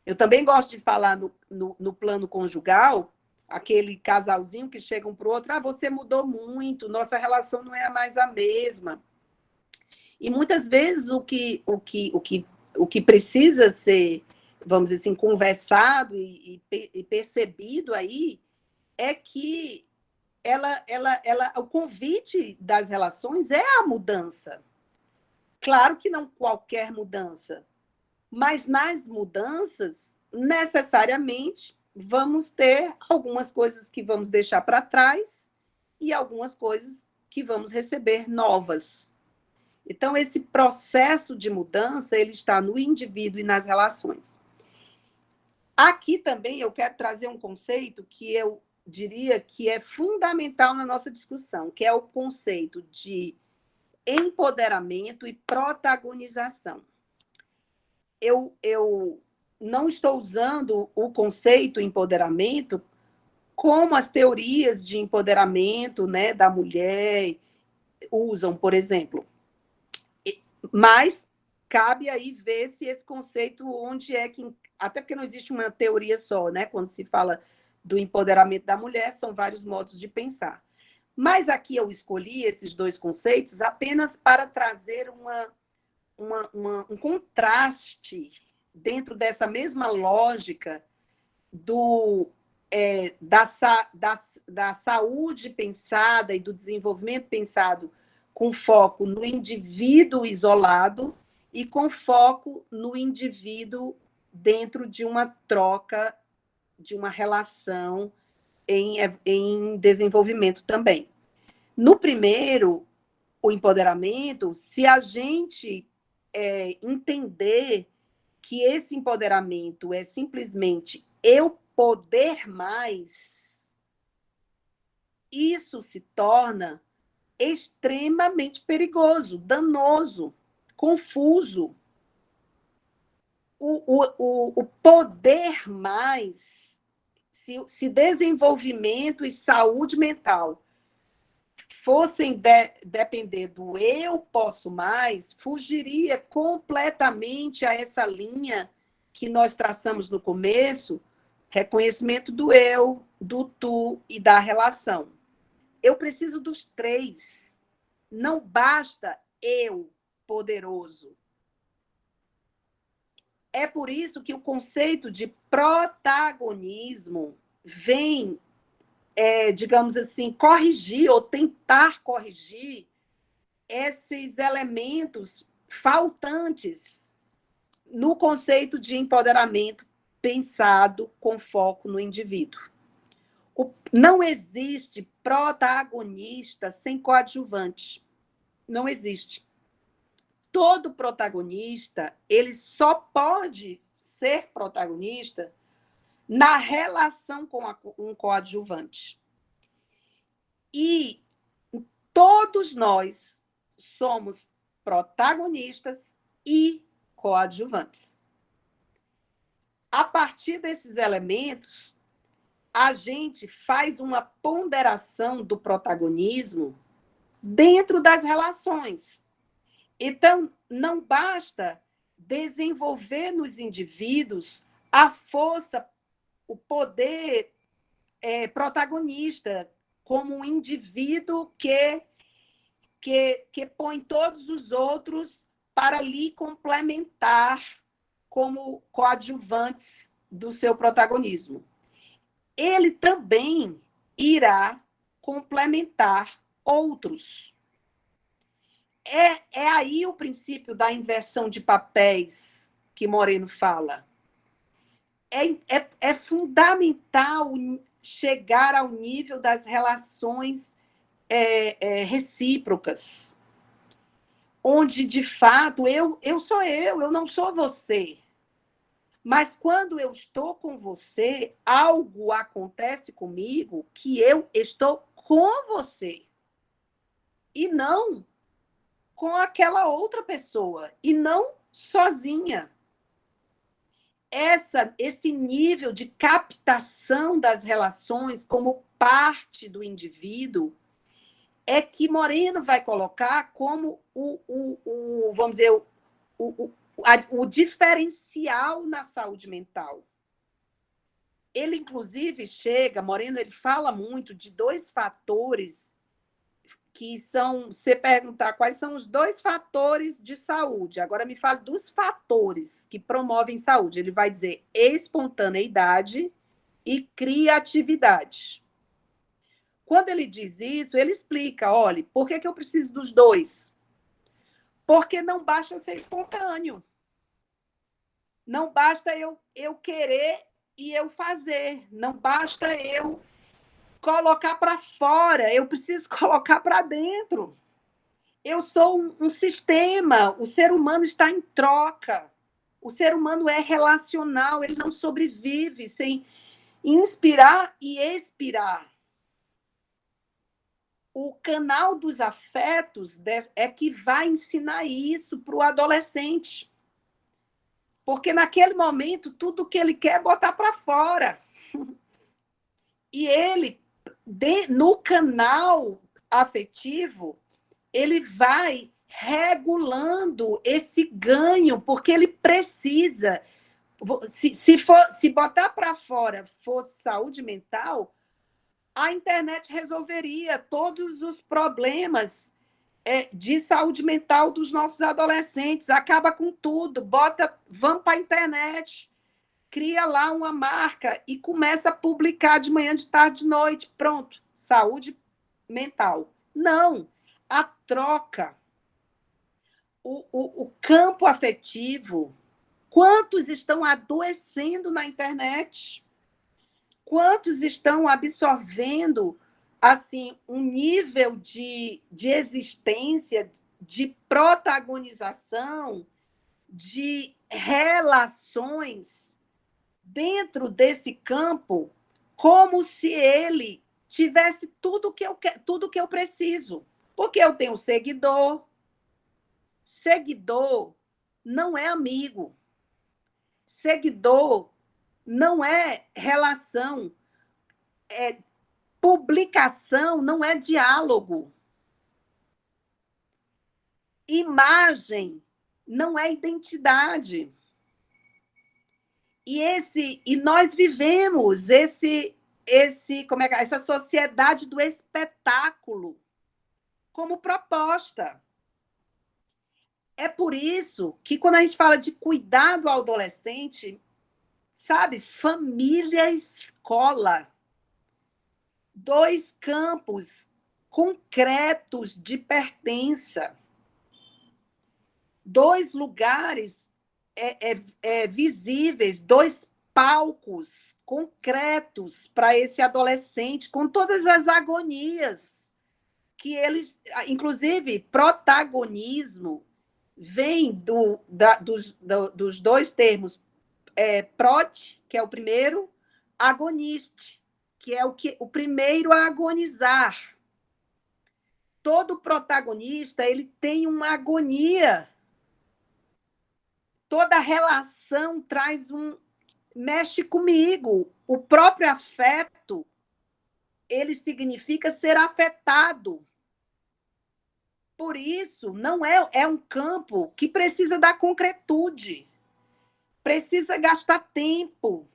Eu também gosto de falar no plano conjugal, aquele casalzinho que chega um para o outro, você mudou muito, nossa relação não é mais a mesma. E muitas vezes o que o que precisa ser, vamos dizer assim, conversado e percebido aí é que o convite das relações é a mudança. Claro que não qualquer mudança, mas nas mudanças, necessariamente, vamos ter algumas coisas que vamos deixar para trás e algumas coisas que vamos receber novas. Então, esse processo de mudança, ele está no indivíduo e nas relações. Aqui também eu quero trazer um conceito que eu diria que é fundamental na nossa discussão, que é o conceito de empoderamento e protagonização. Eu não estou usando o conceito empoderamento como as teorias de empoderamento, né, da mulher usam, por exemplo. Mas cabe aí ver se esse conceito, onde é que... Até porque não existe uma teoria só, né? Quando se fala do empoderamento da mulher, são vários modos de pensar. Mas aqui eu escolhi esses dois conceitos apenas para trazer um contraste dentro dessa mesma lógica da saúde pensada e do desenvolvimento pensado com foco no indivíduo isolado e com foco no indivíduo dentro de uma troca, de uma relação em desenvolvimento também. No primeiro, o empoderamento, se a gente entender que esse empoderamento é simplesmente eu poder mais, isso se torna extremamente perigoso, danoso, confuso. O poder mais, se desenvolvimento e saúde mental fossem depender do eu posso mais, fugiria completamente a essa linha que nós traçamos no começo, reconhecimento do eu, do tu e da relação. Eu preciso dos três. Não basta eu poderoso. É por isso que o conceito de protagonismo vem, digamos assim, corrigir ou tentar corrigir esses elementos faltantes no conceito de empoderamento pensado com foco no indivíduo. Não existe protagonista sem coadjuvante. Não existe. Todo protagonista, ele só pode ser protagonista na relação com um coadjuvante. E todos nós somos protagonistas e coadjuvantes. A partir desses elementos, a gente faz uma ponderação do protagonismo dentro das relações. Então, não basta desenvolver nos indivíduos a força, o poder protagonista, como um indivíduo que põe todos os outros para lhe complementar como coadjuvantes do seu protagonismo. Ele também irá complementar outros. É aí o princípio da inversão de papéis que Moreno fala. É fundamental chegar ao nível das relações recíprocas, onde, de fato, eu sou eu não sou você. Mas quando eu estou com você, algo acontece comigo que eu estou com você. E não com aquela outra pessoa. E não sozinha. Esse nível de captação das relações como parte do indivíduo é que Moreno vai colocar como vamos dizer, o diferencial na saúde mental. Ele, inclusive, Moreno, ele fala muito de dois fatores que são, você perguntar quais são os 2 fatores de saúde. Agora me fale dos fatores que promovem saúde. Ele vai dizer espontaneidade e criatividade. Quando ele diz isso, ele explica, olha, por que eu preciso dos 2? Porque não basta ser espontâneo. Não basta eu querer e eu fazer. Não basta eu colocar para fora. Eu preciso colocar para dentro. Eu sou um sistema. O ser humano está em troca. O ser humano é relacional. Ele não sobrevive sem inspirar e expirar. O canal dos afetos é que vai ensinar isso para o adolescente. Porque naquele momento, tudo que ele quer é botar para fora. E ele, no canal afetivo, ele vai regulando esse ganho, porque ele precisa. Se botar para fora fosse saúde mental, a internet resolveria todos os problemas de saúde mental dos nossos adolescentes, acaba com tudo, vamos para a internet, cria lá uma marca e começa a publicar de manhã, de tarde, de noite, pronto, saúde mental. Não, a troca, o campo afetivo, quantos estão adoecendo na internet? Quantos estão absorvendo assim, um nível de existência, de protagonização, de relações dentro desse campo, como se ele tivesse tudo que eu preciso. Porque eu tenho seguidor. Seguidor não é amigo. Seguidor não é relação. Publicação não é diálogo. Imagem não é identidade. E nós vivemos essa sociedade do espetáculo como proposta. É por isso que quando a gente fala de cuidado ao adolescente, sabe, família e escola, 2 campos concretos de pertença, 2 lugares visíveis, 2 palcos concretos para esse adolescente, com todas as agonias que eles, inclusive, protagonismo vem dos 2 termos, prot, que é o primeiro, agoniste, que é o primeiro a agonizar. Todo protagonista ele tem uma agonia. Toda relação mexe comigo. O próprio afeto, ele significa ser afetado. Por isso, não é um campo que precisa da concretude. Precisa gastar tempo.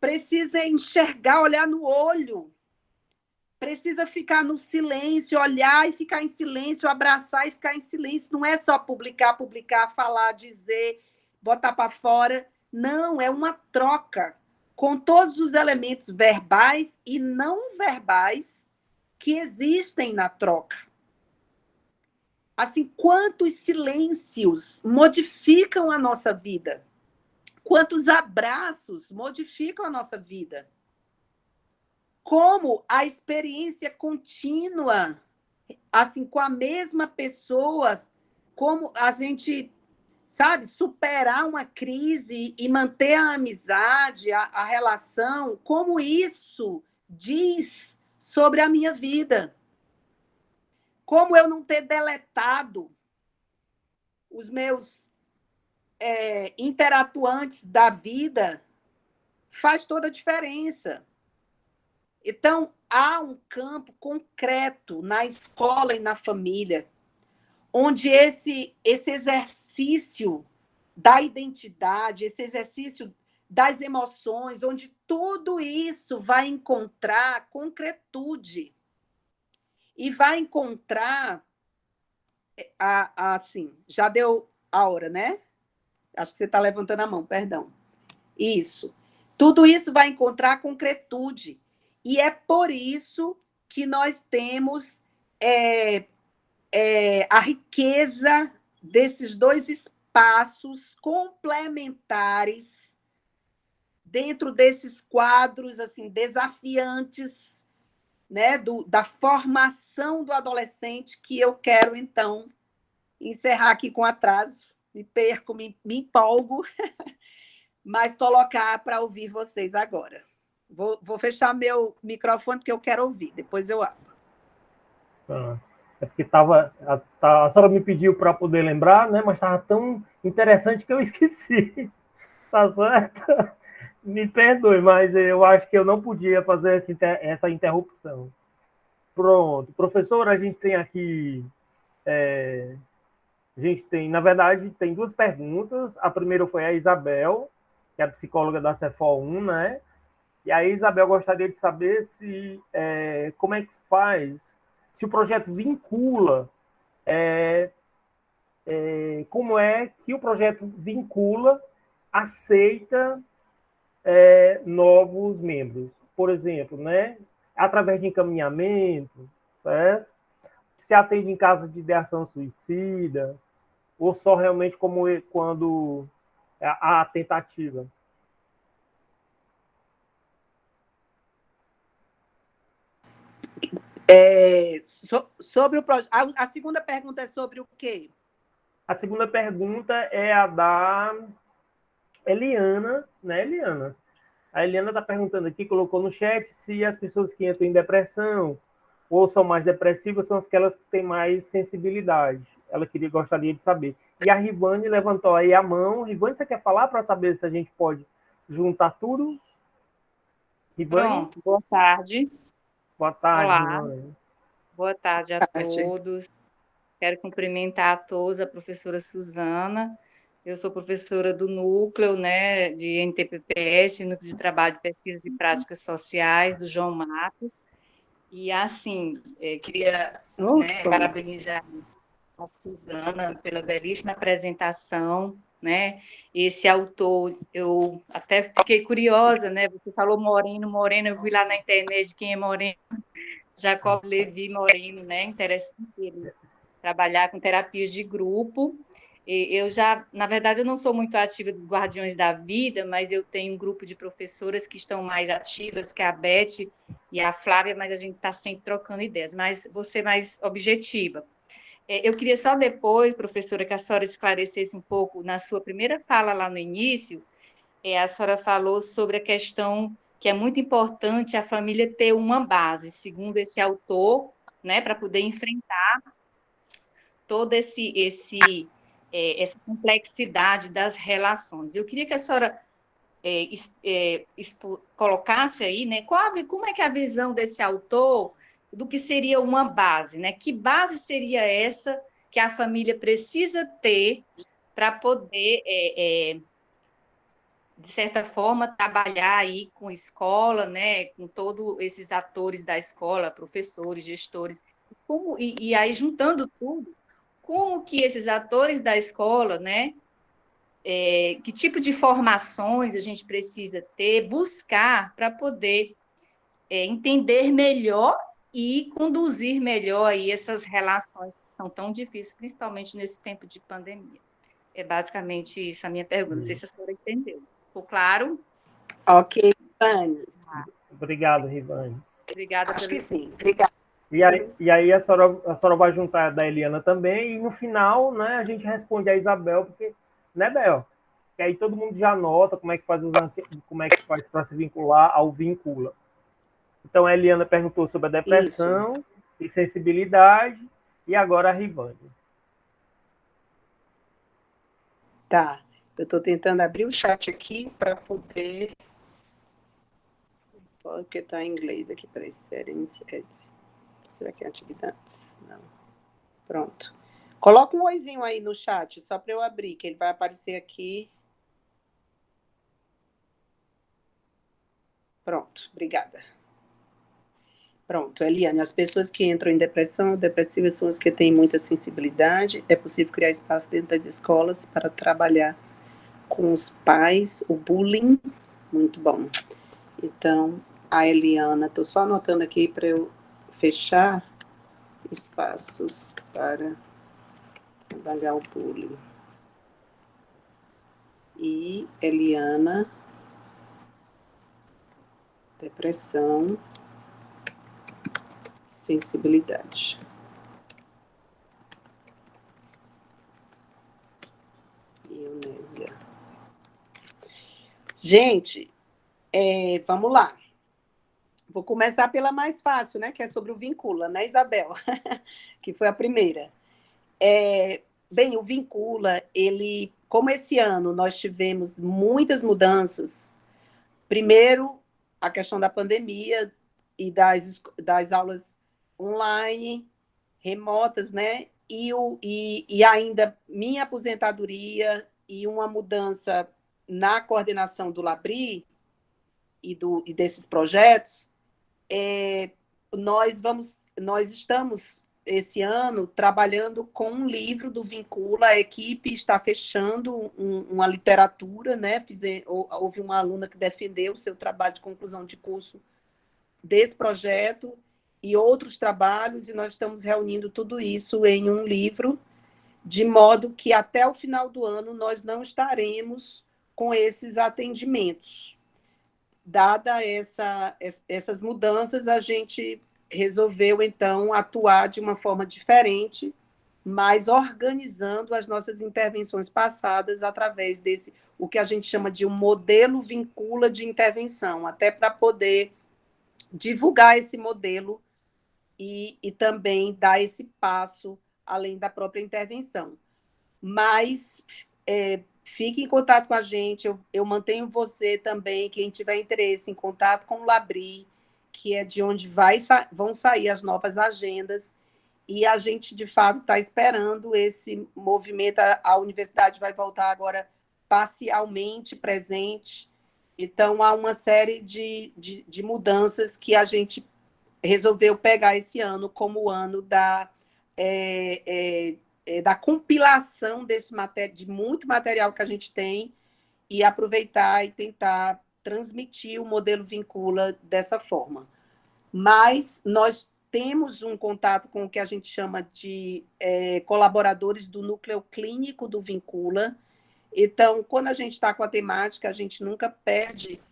Precisa enxergar, olhar no olho. Precisa ficar no silêncio, olhar e ficar em silêncio, abraçar e ficar em silêncio. Não é só publicar, falar, dizer, botar para fora. Não, é uma troca com todos os elementos verbais e não verbais que existem na troca. Assim, quantos silêncios modificam a nossa vida? Quantos abraços modificam a nossa vida? Como a experiência contínua, assim, com a mesma pessoa, como a gente, sabe, superar uma crise e manter a amizade, a relação, como isso diz sobre a minha vida. Como eu não ter deletado os meus interatuantes da vida faz toda a diferença. Então, há um campo concreto na escola e na família, onde esse exercício da identidade, esse exercício das emoções, onde tudo isso vai encontrar concretude. e vai encontrar, assim, já deu a hora, né? Acho que você está levantando a mão, perdão. Isso. Tudo isso vai encontrar concretude. E é por isso que nós temos a riqueza desses dois espaços complementares dentro desses quadros assim desafiantes, né, da formação do adolescente, que eu quero, então, encerrar aqui com atraso. Me perco, me empolgo, mas colocar para ouvir vocês agora. Vou fechar meu microfone, porque eu quero ouvir, depois eu abro. É porque a senhora me pediu para poder lembrar, né? Mas estava tão interessante que eu esqueci. Tá certo? Me perdoe, mas eu acho que eu não podia fazer essa interrupção. Pronto. Professor, a gente tem aqui... a gente tem, na verdade, tem duas perguntas. A primeira foi a Isabel, que é a psicóloga da Cefol 1, né? E a Isabel gostaria de saber se como é que faz, se o projeto vincula, como é que o projeto vincula, aceita novos membros. Por exemplo, né? Através de encaminhamento, certo? Se atende em caso de ideação suicida, ou só realmente como quando a tentativa. Sobre o projeto. A segunda pergunta é sobre o quê? A segunda pergunta é a da Eliana, né, Eliana? A Eliana está perguntando aqui, colocou no chat, se as pessoas que entram em depressão ou são mais depressivas são aquelas que têm mais sensibilidade. Ela gostaria de saber. E a Rivane levantou aí a mão. Rivane, você quer falar para saber se a gente pode juntar tudo? Rivane? Pronto, boa tarde. Boa tarde, Olá, Rivane. boa tarde a todos. Quero cumprimentar a todos, a professora Suzana. Eu sou professora do núcleo, né, de NTPPS, Núcleo de Trabalho de Pesquisas e Práticas Sociais, do João Marcos. E, assim, queria parabenizar a Suzana pela belíssima apresentação, né? Esse autor, eu até fiquei curiosa, né? Você falou Moreno, eu fui lá na internet de quem é Moreno, Jacob Levi Moreno, né? Interessante ele trabalhar com terapias de grupo. Eu já, na verdade, eu não sou muito ativa dos Guardiões da Vida, mas eu tenho um grupo de professoras que estão mais ativas, que é a Beth e a Flávia, mas a gente está sempre trocando ideias. Mas vou ser mais objetiva. Eu queria só depois, professora, que a senhora esclarecesse um pouco, na sua primeira fala lá no início, a senhora falou sobre a questão que é muito importante a família ter uma base, segundo esse autor, né, para poder enfrentar toda essa complexidade das relações. Eu queria que a senhora colocasse aí, né, como é que é a visão desse autor do que seria uma base, né? Que base seria essa que a família precisa ter para poder, de certa forma, trabalhar aí com escola, né? Com todos esses atores da escola, professores, gestores, e aí juntando tudo, como que esses atores da escola, né? Que tipo de formações a gente precisa ter, buscar para poder entender melhor e conduzir melhor aí essas relações que são tão difíceis, principalmente nesse tempo de pandemia. É basicamente isso a minha pergunta. Não sei se a senhora entendeu. Ficou claro? Ok, Rivane. Obrigado, Rivane. Obrigada. Acho que sim. Obrigada. E aí a senhora vai juntar da Eliana também, e no final, né, a gente responde a Isabel, porque, né, Bel? Que aí todo mundo já anota como é que faz para se vincular ao vincula. Então, a Eliana perguntou sobre a depressão e sensibilidade, e agora a Rivane. Tá. Eu estou tentando abrir o chat aqui para poder... Porque está em inglês aqui, para será que é atividades? Não. Pronto. Coloca um oizinho aí no chat, só para eu abrir, que ele vai aparecer aqui. Pronto, obrigada. Pronto, Eliane, as pessoas que entram em depressão depressiva são as que têm muita sensibilidade. É possível criar espaço dentro das escolas para trabalhar com os pais, o bullying. Muito bom. Então, a Eliana, estou só anotando aqui para eu fechar espaços para trabalhar o bullying. E Eliana, depressão, sensibilidade. E Eunésia. Gente, vamos lá. Vou começar pela mais fácil, né? Que é sobre o Vincula, né, Isabel? Que foi a primeira. Bem, o Vincula, ele, como esse ano nós tivemos muitas mudanças, primeiro, a questão da pandemia e das aulas online, remotas, né? E ainda minha aposentadoria e uma mudança na coordenação do Labri e desses projetos, nós estamos, esse ano, trabalhando com um livro do Vincula. A equipe está fechando uma literatura, né? Houve uma aluna que defendeu o seu trabalho de conclusão de curso desse projeto e outros trabalhos, e nós estamos reunindo tudo isso em um livro, de modo que até o final do ano nós não estaremos com esses atendimentos. Dada essas mudanças, a gente resolveu, então, atuar de uma forma diferente, mas organizando as nossas intervenções passadas através desse, o que a gente chama de um modelo Vincula de intervenção, até para poder divulgar esse modelo e também dar esse passo além da própria intervenção. Mas fique em contato com a gente, eu mantenho você também, quem tiver interesse, em contato com o Labri, que é de onde vão sair as novas agendas, e a gente, de fato, está esperando esse movimento. A universidade vai voltar agora parcialmente presente, então há uma série de mudanças que a gente resolveu pegar esse ano como o ano da compilação de muito material que a gente tem e aproveitar e tentar transmitir o modelo Vincula dessa forma. Mas nós temos um contato com o que a gente chama de colaboradores do núcleo clínico do Vincula. Então, quando a gente está com a temática, a gente nunca perde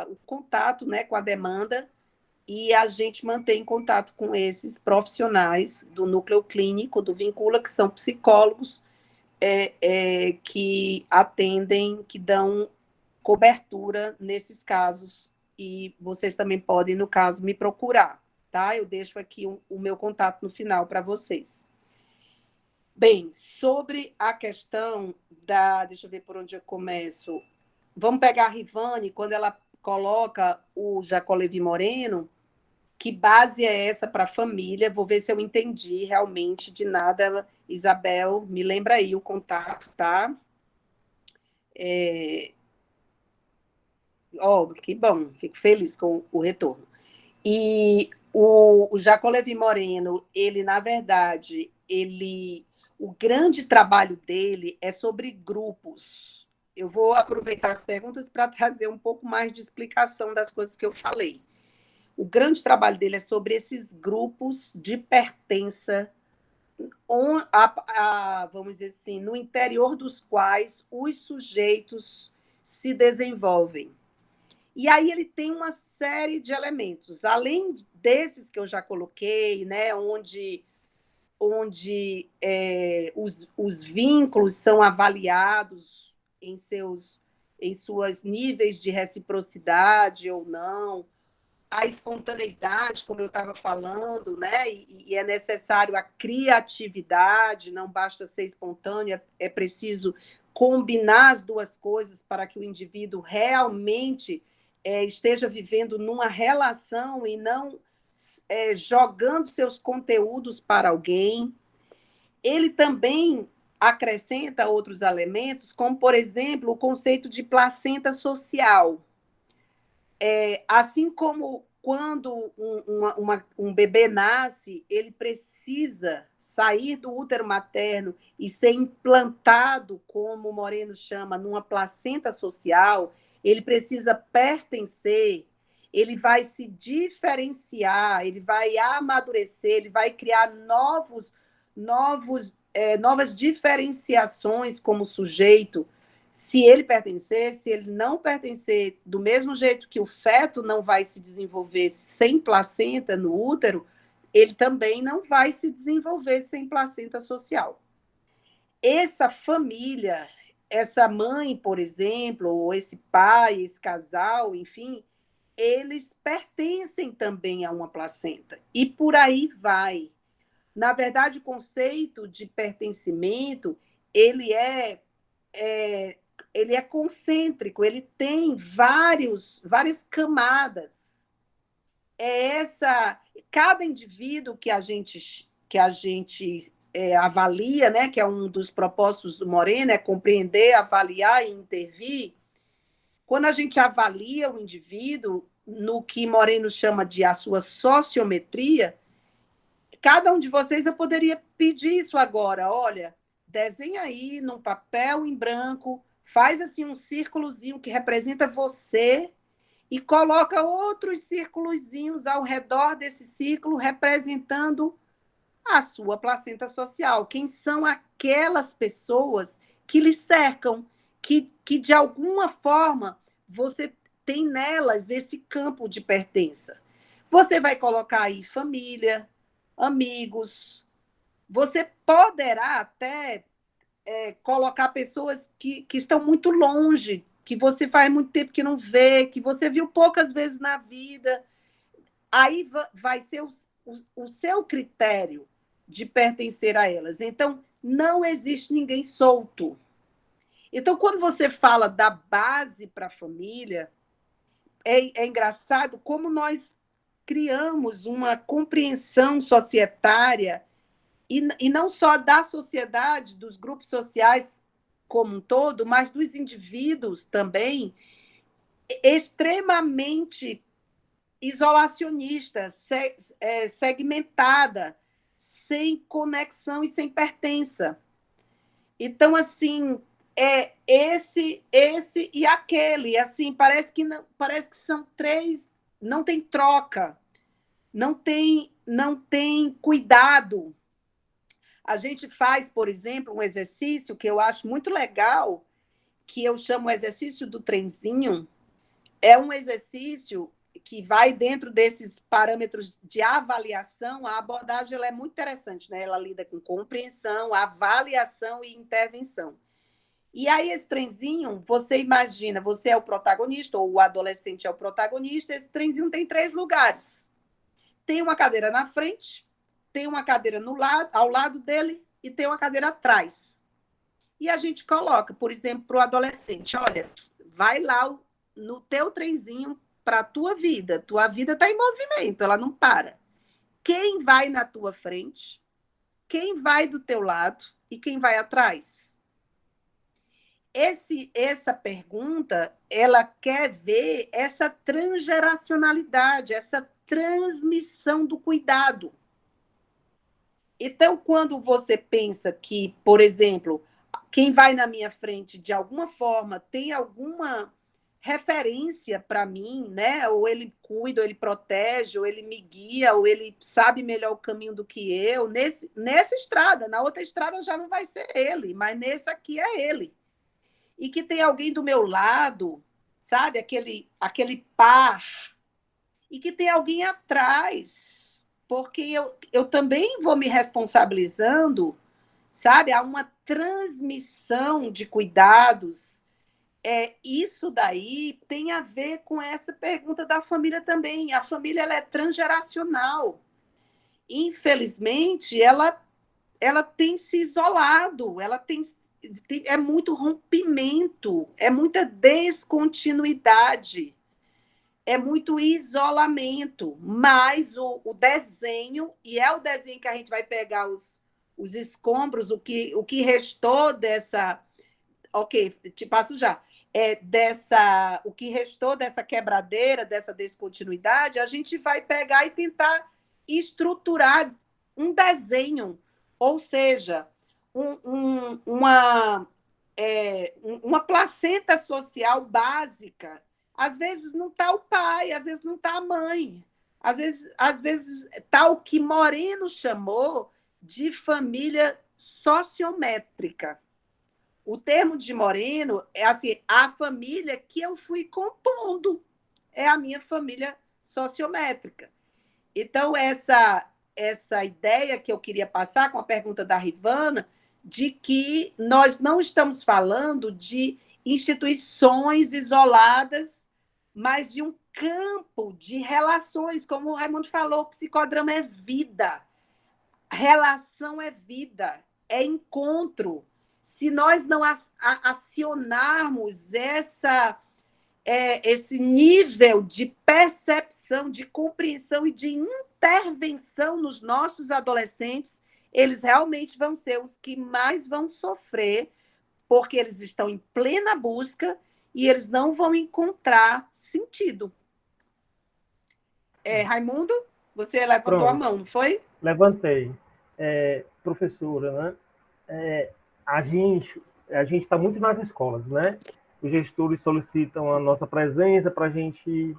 o contato, né, com a demanda, e a gente mantém contato com esses profissionais do núcleo clínico do Vincula, que são psicólogos que atendem, que dão cobertura nesses casos, e vocês também podem, no caso, me procurar, tá? Eu deixo aqui o meu contato no final para vocês. Bem, sobre a questão deixa eu ver por onde eu começo. Vamos pegar a Rivane, quando ela coloca o Jacó Levi Moreno, que base é essa para a família? Vou ver se eu entendi realmente. De nada, Isabel, me lembra aí o contato, tá? Que bom, fico feliz com o retorno. E o Jacó Levi Moreno, ele, na verdade, o grande trabalho dele é sobre grupos. Eu vou aproveitar as perguntas para trazer um pouco mais de explicação das coisas que eu falei. O grande trabalho dele é sobre esses grupos de pertença, vamos dizer assim, no interior dos quais os sujeitos se desenvolvem. E aí ele tem uma série de elementos, além desses que eu já coloquei, né, onde os vínculos são avaliados em suas níveis de reciprocidade ou não, a espontaneidade, como eu estava falando, né? E é necessário a criatividade, não basta ser espontâneo, é preciso combinar as duas coisas para que o indivíduo realmente esteja vivendo numa relação e não jogando seus conteúdos para alguém. Ele também acrescenta outros elementos, como, por exemplo, o conceito de placenta social. Assim como quando um bebê nasce, ele precisa sair do útero materno e ser implantado, como o Moreno chama, numa placenta social, ele precisa pertencer, ele vai se diferenciar, ele vai amadurecer, ele vai criar novas diferenciações como sujeito. Se ele pertencer, se ele não pertencer, do mesmo jeito que o feto não vai se desenvolver sem placenta no útero, ele também não vai se desenvolver sem placenta social. Essa família, essa mãe, por exemplo, ou esse pai, esse casal, enfim, eles pertencem também a uma placenta. E por aí vai. Na verdade, o conceito de pertencimento, ele é concêntrico, ele tem várias camadas. Cada indivíduo que a gente avalia, né, que é um dos propósitos do Moreno, é compreender, avaliar e intervir. Quando a gente avalia o indivíduo, no que Moreno chama de a sua sociometria, cada um de vocês, eu poderia pedir isso agora, olha, desenha aí num papel em branco, faz assim um círculozinho que representa você e coloca outros círculozinhos ao redor desse círculo representando a sua placenta social. Quem são aquelas pessoas que lhe cercam, que de alguma forma você tem nelas esse campo de pertença. Você vai colocar aí família, amigos, você poderá até colocar pessoas que estão muito longe, que você faz muito tempo que não vê, que você viu poucas vezes na vida. Aí vai ser o seu critério de pertencer a elas. Então, não existe ninguém solto. Então, quando você fala da base para a família, é engraçado como nós criamos uma compreensão societária, e não só da sociedade, dos grupos sociais como um todo, mas dos indivíduos também, extremamente isolacionista, segmentada, sem conexão e sem pertença. Então, assim, esse e aquele, assim, parece que são três, não tem troca, não tem cuidado. A gente faz, por exemplo, um exercício que eu acho muito legal, que eu chamo o exercício do trenzinho. É um exercício que vai dentro desses parâmetros de avaliação. A abordagem ela é muito interessante, né? Ela lida com compreensão, avaliação e intervenção. E aí, esse trenzinho, você imagina, você é o protagonista, ou o adolescente é o protagonista, esse trenzinho tem 3 lugares. Tem uma cadeira na frente, tem uma cadeira ao lado dele e tem uma cadeira atrás. E a gente coloca, por exemplo, para o adolescente, olha, vai lá no teu trenzinho para a tua vida está em movimento, ela não para. Quem vai na tua frente, quem vai do teu lado e quem vai atrás? Essa pergunta, ela quer ver essa transgeracionalidade, essa transmissão do cuidado. Então, quando você pensa que, por exemplo, quem vai na minha frente, de alguma forma, tem alguma referência para mim, né? Ou ele cuida, ou ele protege, ou ele me guia, ou ele sabe melhor o caminho do que eu. Nessa estrada, na outra estrada já não vai ser ele, mas nessa aqui é ele. E que tem alguém do meu lado, sabe? Aquele par. E que tem alguém atrás, porque eu também vou me responsabilizando, sabe? Há uma transmissão de cuidados. Isso daí tem a ver com essa pergunta da família também. A família ela é transgeracional. Infelizmente, ela tem se isolado, é muito rompimento, é muita descontinuidade, é muito isolamento. Mas o desenho, e é o desenho que a gente vai pegar os escombros, o que restou dessa... Ok, te passo já. o que restou dessa quebradeira, dessa descontinuidade, a gente vai pegar e tentar estruturar um desenho, ou seja, uma placenta social básica. Às vezes não está o pai, às vezes não está a mãe, às vezes está o que Moreno chamou de família sociométrica. O termo de Moreno é assim, a família que eu fui compondo é a minha família sociométrica. Então, essa ideia que eu queria passar com a pergunta da Rivana, de que nós não estamos falando de instituições isoladas, mas de um campo de relações, como o Raimundo falou, o psicodrama é vida, relação é vida, é encontro. Se nós não acionarmos esse nível de percepção, de compreensão e de intervenção nos nossos adolescentes, eles realmente vão ser os que mais vão sofrer, porque eles estão em plena busca e eles não vão encontrar sentido. Raimundo, você levantou a mão, não foi? Levantei. Professora, né? A gente está muito nas escolas, né? Os gestores solicitam a nossa presença para a gente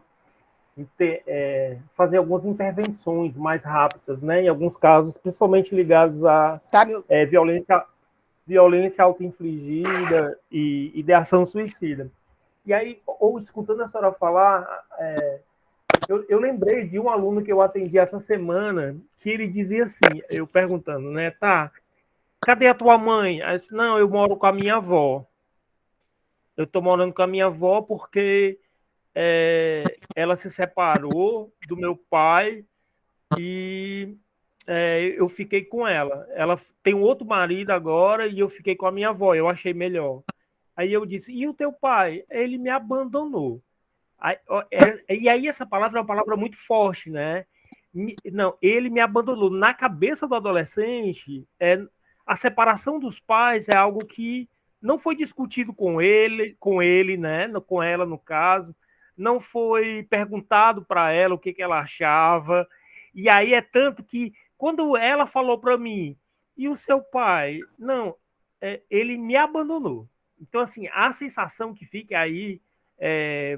fazer algumas intervenções mais rápidas, né? Em alguns casos, principalmente ligados a violência auto-infligida e ideação suicida. E aí, ou escutando a senhora falar, eu lembrei de um aluno que eu atendi essa semana, que ele dizia assim, eu perguntando, né? Tá, cadê a tua mãe? Aí eu disse, não, eu moro com a minha avó. Eu estou morando com a minha avó porque ela se separou do meu pai e eu fiquei com ela. Ela tem um outro marido agora e eu fiquei com a minha avó. Eu achei melhor. Aí eu disse, e o teu pai? Ele me abandonou. E aí essa palavra é uma palavra muito forte, né? Não, ele me abandonou. Na cabeça do adolescente, a separação dos pais é algo que não foi discutido com ele, né? Com ela, no caso. Não foi perguntado para ela o que ela achava. E aí é tanto que, quando ela falou para mim, e o seu pai? Não, ele me abandonou. Então, assim, a sensação que fica aí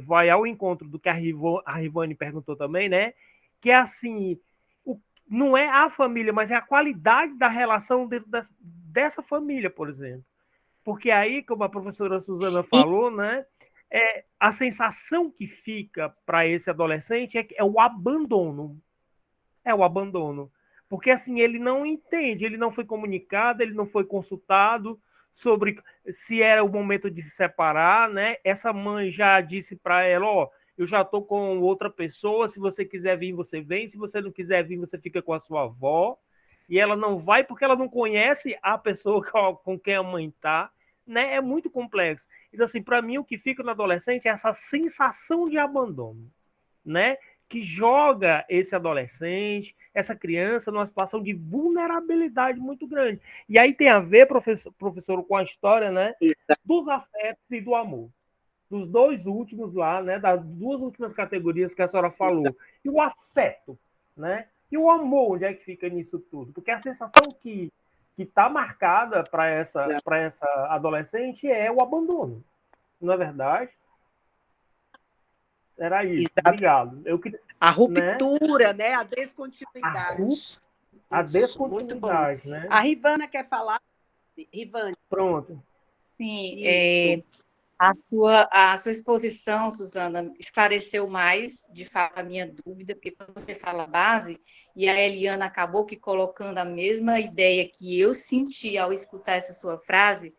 vai ao encontro do que a Rivane perguntou também, né? Que é assim, não é a família, mas é a qualidade da relação dentro dessa família, por exemplo. Porque aí, como a professora Suzana falou, né? A sensação que fica para esse adolescente é o abandono. É o abandono. Porque assim, ele não entende, ele não foi comunicado, ele não foi consultado sobre se era o momento de se separar, né? Essa mãe já disse para ela, ó, eu já estou com outra pessoa, se você quiser vir, você vem, se você não quiser vir, você fica com a sua avó. E ela não vai porque ela não conhece a pessoa com quem a mãe está, né? É muito complexo. Então, assim, para mim, o que fica no adolescente é essa sensação de abandono, né? Que joga esse adolescente, essa criança, numa situação de vulnerabilidade muito grande. E aí tem a ver, professor, com a história, né, dos afetos e do amor. Dos dois últimos lá, né, das duas últimas categorias que a senhora falou. E o afeto, né? E o amor, onde é que fica nisso tudo? Porque a sensação que está marcada para essa adolescente é o abandono. Não é verdade? Era isso. Exato. Obrigado. A ruptura, né? A descontinuidade. A descontinuidade, né? A Rivana quer falar? Rivane. Pronto. Sim, a sua exposição, Suzana, esclareceu mais, de fato, a minha dúvida, porque quando você fala base, e a Eliana acabou que colocando a mesma ideia que eu senti ao escutar essa sua frase,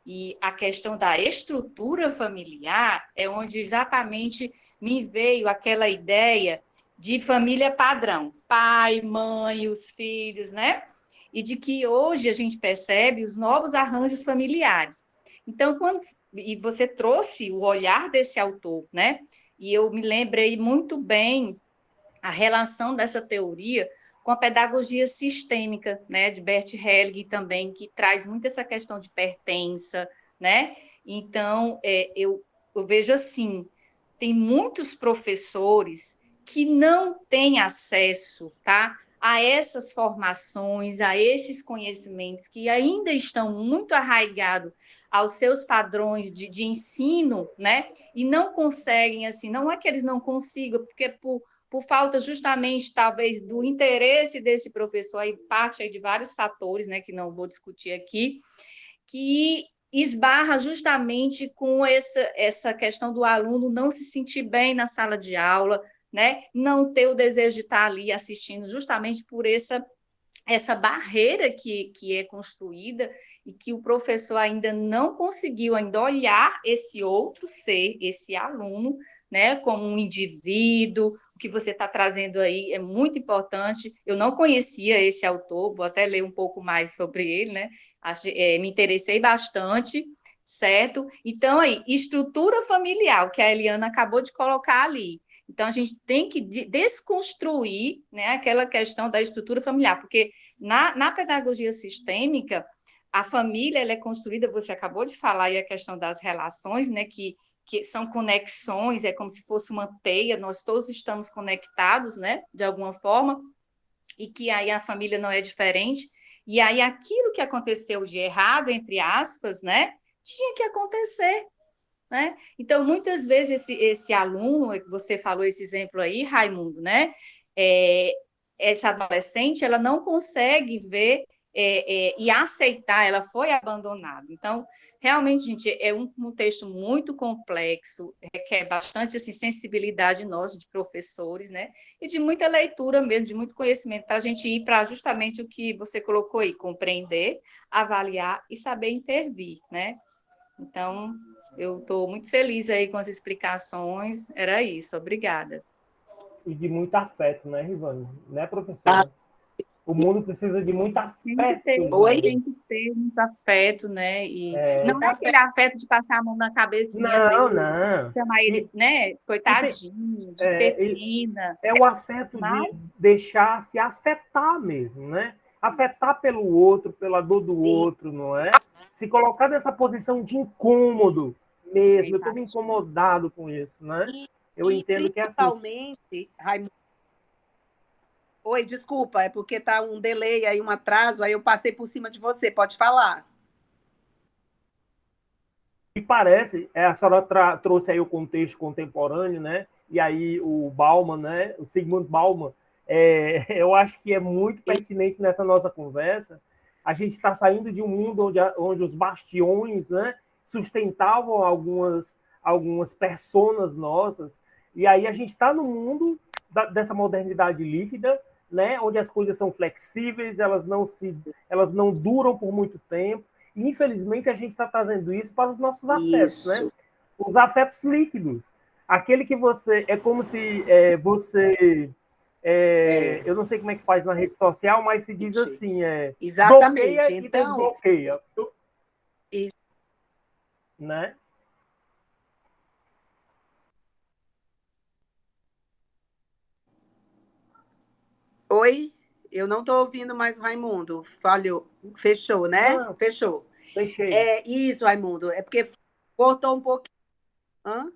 e a questão da estrutura familiar é onde exatamente me veio aquela ideia de família padrão, pai, mãe, os filhos, né? E de que hoje a gente percebe os novos arranjos familiares. Então, e você trouxe o olhar desse autor, né? E eu me lembrei muito bem a relação dessa teoria com a pedagogia sistêmica, né, de Bert Helling também, que traz muito essa questão de pertença, né? Então, eu eu vejo assim, tem muitos professores que não têm acesso, tá, a essas formações, a esses conhecimentos que ainda estão muito arraigados aos seus padrões de ensino, né? E não conseguem, assim, não é que eles não consigam, porque por falta justamente, talvez, do interesse desse professor, aí parte aí de vários fatores, né, que não vou discutir aqui, que esbarra justamente com essa questão do aluno não se sentir bem na sala de aula, né? Não ter o desejo de estar ali assistindo, justamente por essa barreira que é construída e que o professor ainda não conseguiu ainda olhar esse outro ser, esse aluno, né, como um indivíduo. O que você está trazendo aí é muito importante. Eu não conhecia esse autor, vou até ler um pouco mais sobre ele, né? Me interessei bastante, certo? Então, aí, estrutura familiar, o que a Eliana acabou de colocar ali. Então, a gente tem que desconstruir, né, aquela questão da estrutura familiar, porque na pedagogia sistêmica, a família ela é construída, você acabou de falar aí a questão das relações, né, que são conexões, é como se fosse uma teia, nós todos estamos conectados, né, de alguma forma, e que aí a família não é diferente, e aí aquilo que aconteceu de errado, entre aspas, né, tinha que acontecer, né? Então, muitas vezes, esse aluno, você falou esse exemplo aí, Raimundo, né? Essa adolescente, ela não consegue ver e aceitar, ela foi abandonada. Então, realmente, gente, é um contexto muito complexo, requer bastante assim, sensibilidade nossa, de professores, né? E de muita leitura mesmo, de muito conhecimento, para a gente ir para justamente o que você colocou aí, compreender, avaliar e saber intervir, né? Então, eu estou muito feliz aí com as explicações. Era isso, obrigada. E de muito afeto, né, Rivane? Né, professora? O mundo precisa de muito afeto, Tem que ter muito afeto, né? E não é aquele afeto de passar a mão na cabecinha Não, dele, não. chamar ele, né? Tem, Coitadinho, de ter pena. é o afeto Mas, de deixar se afetar mesmo, né? Afetar pelo outro, pela dor do outro, não é? Se colocar nessa posição de incômodo mesmo. Eu estou me incomodado com isso, né? Eu entendo que é assim. Principalmente, Raimundo. Oi, desculpa, é porque tá um delay aí, um atraso, aí eu passei por cima de você, pode falar. E parece, a senhora trouxe aí o contexto contemporâneo, né? E aí o Bauman, né? O Zygmunt Bauman, eu acho que é muito pertinente nessa nossa conversa. A gente está saindo de um mundo onde os bastiões, né, sustentavam algumas personas nossas, e aí a gente está no mundo dessa modernidade líquida, né, onde as coisas são flexíveis, elas não duram por muito tempo. E, infelizmente, a gente está trazendo isso para os nossos afetos, né? Os afetos líquidos. Aquele que você... É como se você... eu não sei como é que faz na rede social, mas se diz assim, bloqueia e desbloqueia. Né? Oi? Eu não estou ouvindo mais o Raimundo. Falhou. Fechou, né? Não, Fechou. fechei. É isso, Raimundo. É porque cortou um pouquinho. Hã?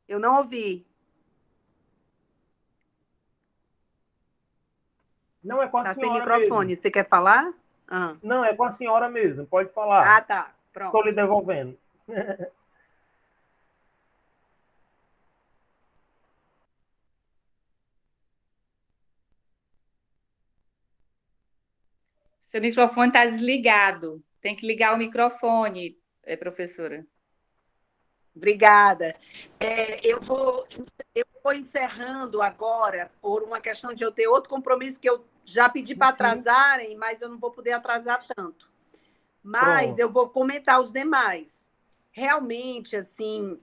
Eu não ouvi. Não, é com a Tá sem senhora mesmo. microfone. Você quer falar? Hã? Não, é com a senhora mesmo. Pode falar. Ah, tá. Estou lhe Pronto. devolvendo. seu microfone está desligado. Tem que ligar o microfone, professora. Obrigada. Eu vou encerrando agora por uma questão de eu ter outro compromisso que eu já pedi para atrasarem, mas eu não vou poder atrasar tanto. Mas eu vou comentar os demais. Realmente, assim,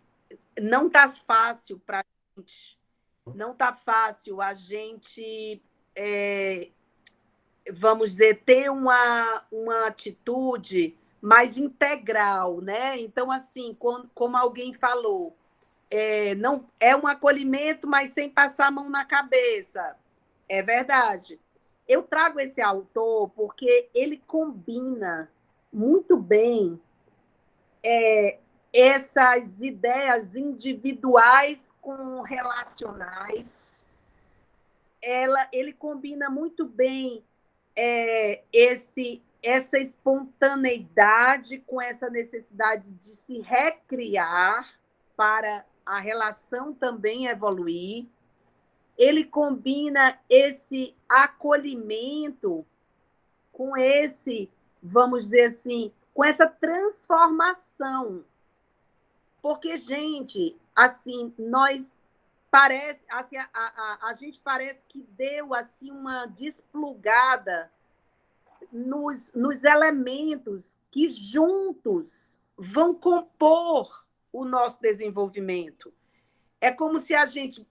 não está fácil para a gente. Não está fácil a gente, vamos dizer, ter uma atitude mais integral, né? Então, assim, como alguém falou, não é um acolhimento, mas sem passar a mão na cabeça. É verdade. Eu trago esse autor porque ele combina muito bem essas ideias individuais com relacionais. Ele combina muito bem essa espontaneidade com essa necessidade de se recriar para a relação também evoluir. Ele combina esse acolhimento com esse, vamos dizer assim, com essa transformação. Porque, gente, assim, nós parece, assim, a gente parece que deu assim uma desplugada nos elementos que juntos vão compor o nosso desenvolvimento. É como se a gente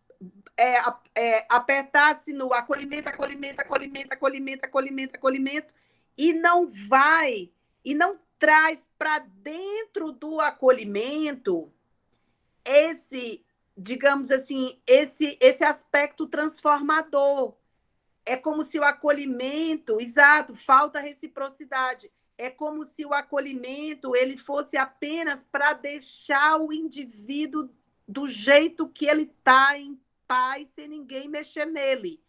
apertasse no acolhimento, acolhimento, acolhimento, acolhimento, acolhimento, acolhimento, e não traz para dentro do acolhimento esse, digamos assim, esse aspecto transformador. É como se o acolhimento, exato, falta reciprocidade. É como se o acolhimento ele fosse apenas para deixar o indivíduo do jeito que ele está, em paz, sem ninguém mexer nele.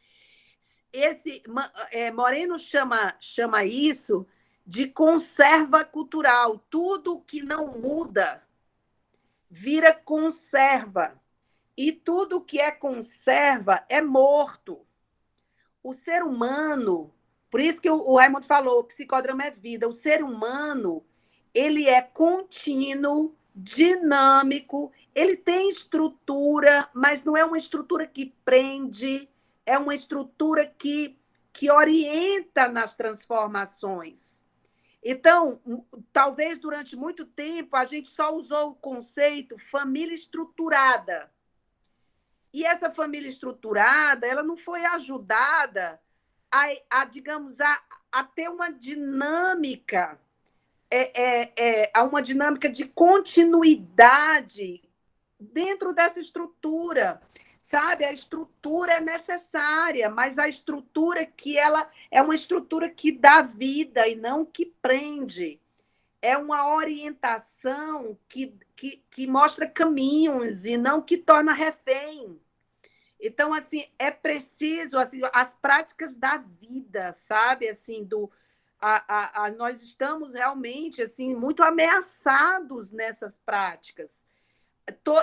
Moreno chama isso de conserva cultural. Tudo que não muda vira conserva. E tudo que é conserva é morto. O ser humano, por isso que o Raimundo falou, o psicodrama é vida. O ser humano, ele é contínuo, dinâmico, ele tem estrutura, mas não é uma estrutura que prende, é uma estrutura que orienta nas transformações. Então, talvez durante muito tempo a gente só usou o conceito família estruturada. E essa família estruturada, ela não foi ajudada digamos, a ter uma dinâmica, uma dinâmica de continuidade dentro dessa estrutura. Sabe, a estrutura é necessária, mas a estrutura que ela é uma estrutura que dá vida e não que prende. É uma orientação que mostra caminhos e não que torna refém. Então, assim, é preciso assim, as práticas da vida, sabe? Assim, nós estamos realmente assim, muito ameaçados nessas práticas.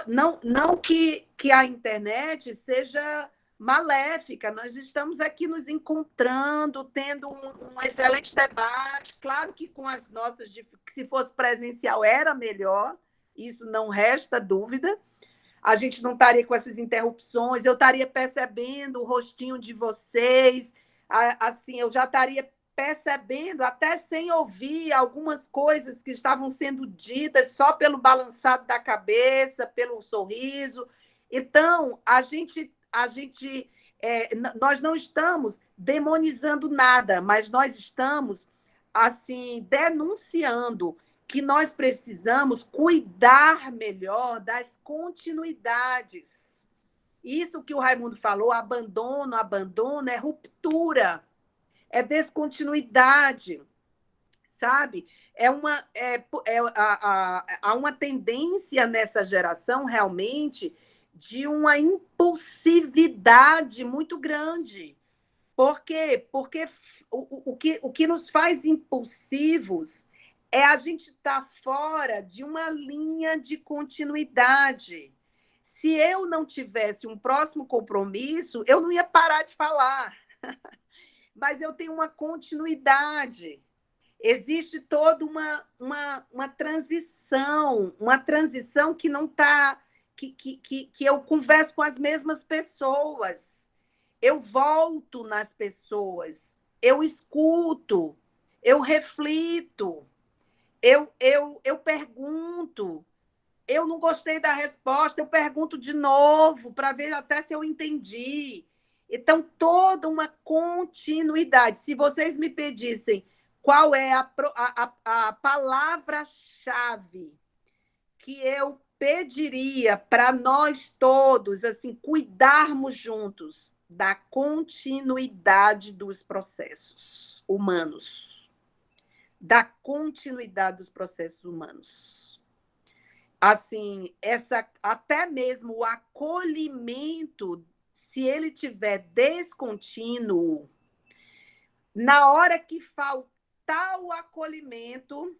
Não que a internet seja maléfica, nós estamos aqui nos encontrando, tendo um excelente debate. Claro que com as nossas, se fosse presencial era melhor, isso não resta dúvida. A gente não estaria com essas interrupções, eu estaria percebendo o rostinho de vocês, assim, eu já estaria percebendo, até sem ouvir algumas coisas que estavam sendo ditas só pelo balançado da cabeça, pelo sorriso. Então, nós não estamos demonizando nada, mas nós estamos assim denunciando que nós precisamos cuidar melhor das continuidades. Isso que o Raimundo falou, abandono é ruptura, é descontinuidade, sabe? Há uma tendência nessa geração, realmente, de uma impulsividade muito grande. Por quê? Porque o que nos faz impulsivos é a gente estar fora de uma linha de continuidade. Se eu não tivesse um próximo compromisso, eu não ia parar de falar. Mas eu tenho uma continuidade. Existe toda uma transição que não está... que eu converso com as mesmas pessoas. Eu volto nas pessoas. Eu escuto. Eu reflito. Eu pergunto, eu não gostei da resposta, eu pergunto de novo para ver até se eu entendi. Então, toda uma continuidade. Se vocês me pedissem qual é a palavra-chave que eu pediria para nós todos assim cuidarmos juntos da continuidade dos processos humanos. Da continuidade dos processos humanos. assim, até mesmo o acolhimento, se ele tiver descontínuo, na hora que faltar o acolhimento,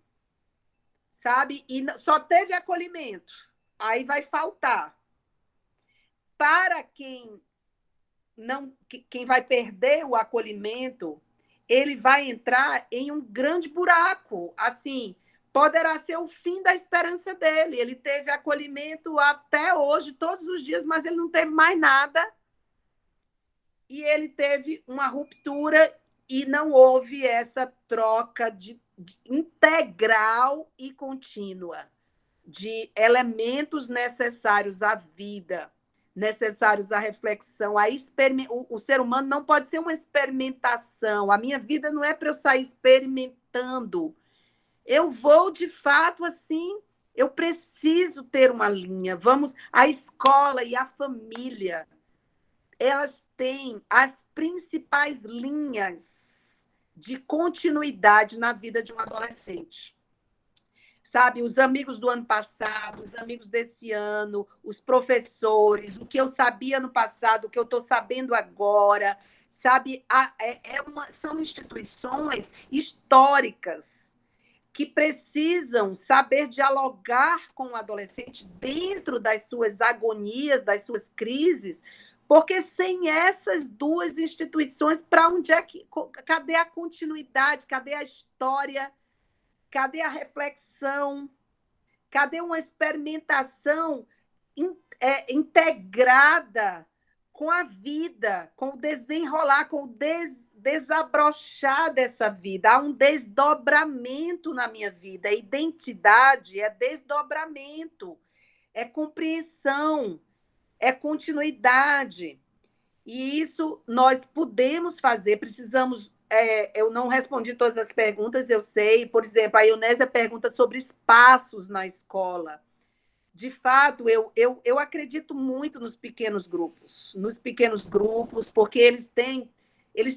sabe? E só teve acolhimento, aí vai faltar. Para quem vai perder o acolhimento, ele vai entrar em um grande buraco, assim, poderá ser o fim da esperança dele. Ele teve acolhimento até hoje, todos os dias, mas ele não teve mais nada. E ele teve uma ruptura e não houve essa troca de integral e contínua de elementos necessários à vida, necessários à reflexão. O ser humano não pode ser uma experimentação. A minha vida não é para eu sair experimentando. Eu vou, de fato, assim, eu preciso ter uma linha. A escola e a família, elas têm as principais linhas de continuidade na vida de um adolescente. Sabe, os amigos do ano passado, os amigos desse ano, os professores, o que eu sabia no passado, o que eu estou sabendo agora, sabe? São instituições históricas que precisam saber dialogar com o adolescente dentro das suas agonias, das suas crises, porque sem essas duas instituições, para onde cadê a continuidade, cadê a história? Cadê a reflexão? Cadê uma experimentação integrada com a vida, com o desenrolar, com o desabrochar dessa vida? Há um desdobramento na minha vida. A identidade é desdobramento, é compreensão, é continuidade. E isso nós podemos fazer, precisamos. Eu não respondi todas as perguntas, eu sei. Por exemplo, a Ionésia pergunta sobre espaços na escola. De fato, eu acredito muito nos pequenos grupos, porque eles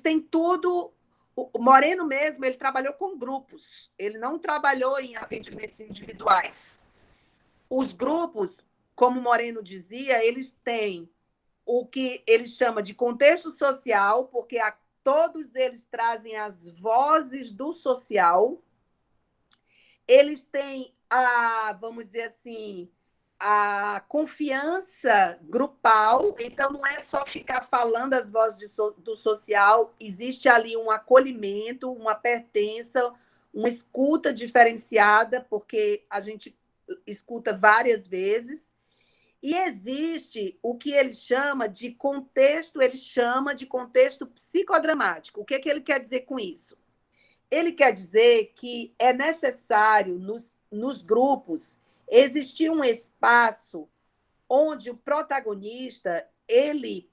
têm tudo. O Moreno mesmo, ele trabalhou com grupos, ele não trabalhou em atendimentos individuais. Os grupos, como o Moreno dizia, eles têm o que ele chama de contexto social, porque todos eles trazem as vozes do social. Eles têm vamos dizer assim, a confiança grupal. Então, não é só ficar falando as vozes do social, existe ali um acolhimento, uma pertença, uma escuta diferenciada, porque a gente escuta várias vezes. E existe o que ele chama de contexto psicodramático. O que ele quer dizer com isso? Ele quer dizer que é necessário, nos grupos, existir um espaço onde o protagonista ele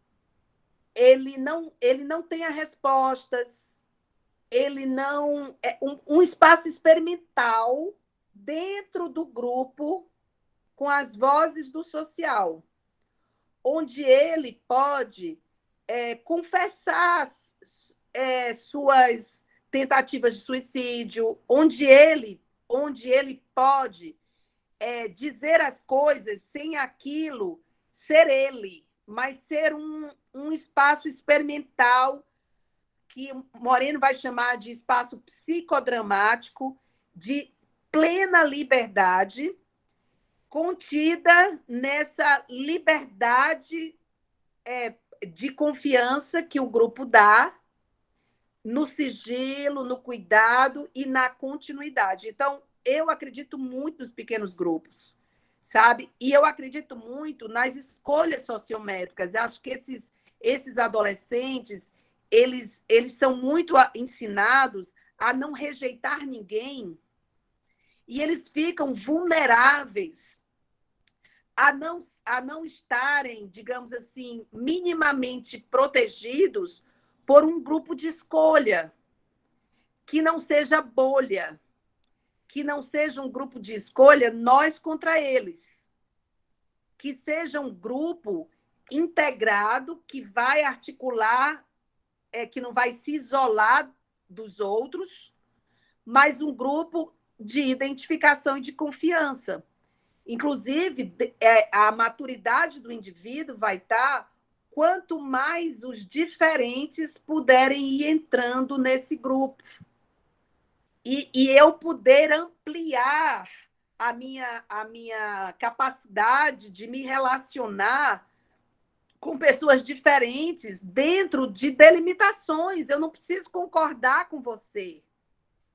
não tenha respostas, ele não... É um espaço experimental dentro do grupo, com as vozes do social, onde ele pode confessar suas tentativas de suicídio, onde ele pode dizer as coisas sem aquilo ser ele, mas ser um espaço experimental que Moreno vai chamar de espaço psicodramático, de plena liberdade, contida nessa liberdade de confiança que o grupo dá, no sigilo, no cuidado e na continuidade. Então, eu acredito muito nos pequenos grupos, sabe? E eu acredito muito nas escolhas sociométricas. Eu acho que esses adolescentes, eles são muito ensinados a não rejeitar ninguém, e eles ficam vulneráveis a não estarem, digamos assim, minimamente protegidos por um grupo de escolha, que não seja bolha, que não seja um grupo de escolha nós contra eles, que seja um grupo integrado, que vai articular, que não vai se isolar dos outros, mas um grupo de identificação e de confiança. Inclusive, a maturidade do indivíduo vai estar quanto mais os diferentes puderem ir entrando nesse grupo. E eu poder ampliar a minha capacidade de me relacionar com pessoas diferentes dentro de delimitações. Eu não preciso concordar com você.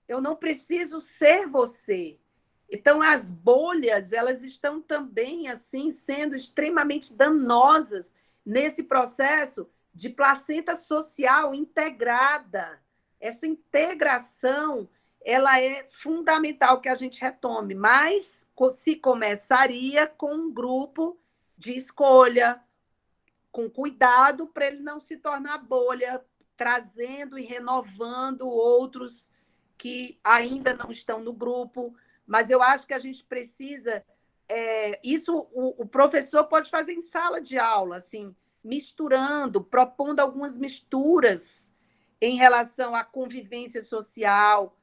Eu não preciso ser você. Então, as bolhas, elas estão também, assim, sendo extremamente danosas nesse processo de placenta social integrada. Essa integração, ela é fundamental que a gente retome, mas se começaria com um grupo de escolha, com cuidado para ele não se tornar bolha, trazendo e renovando outros que ainda não estão no grupo. Mas eu acho que a gente precisa... isso o professor pode fazer em sala de aula, assim, misturando, propondo algumas misturas em relação à convivência social,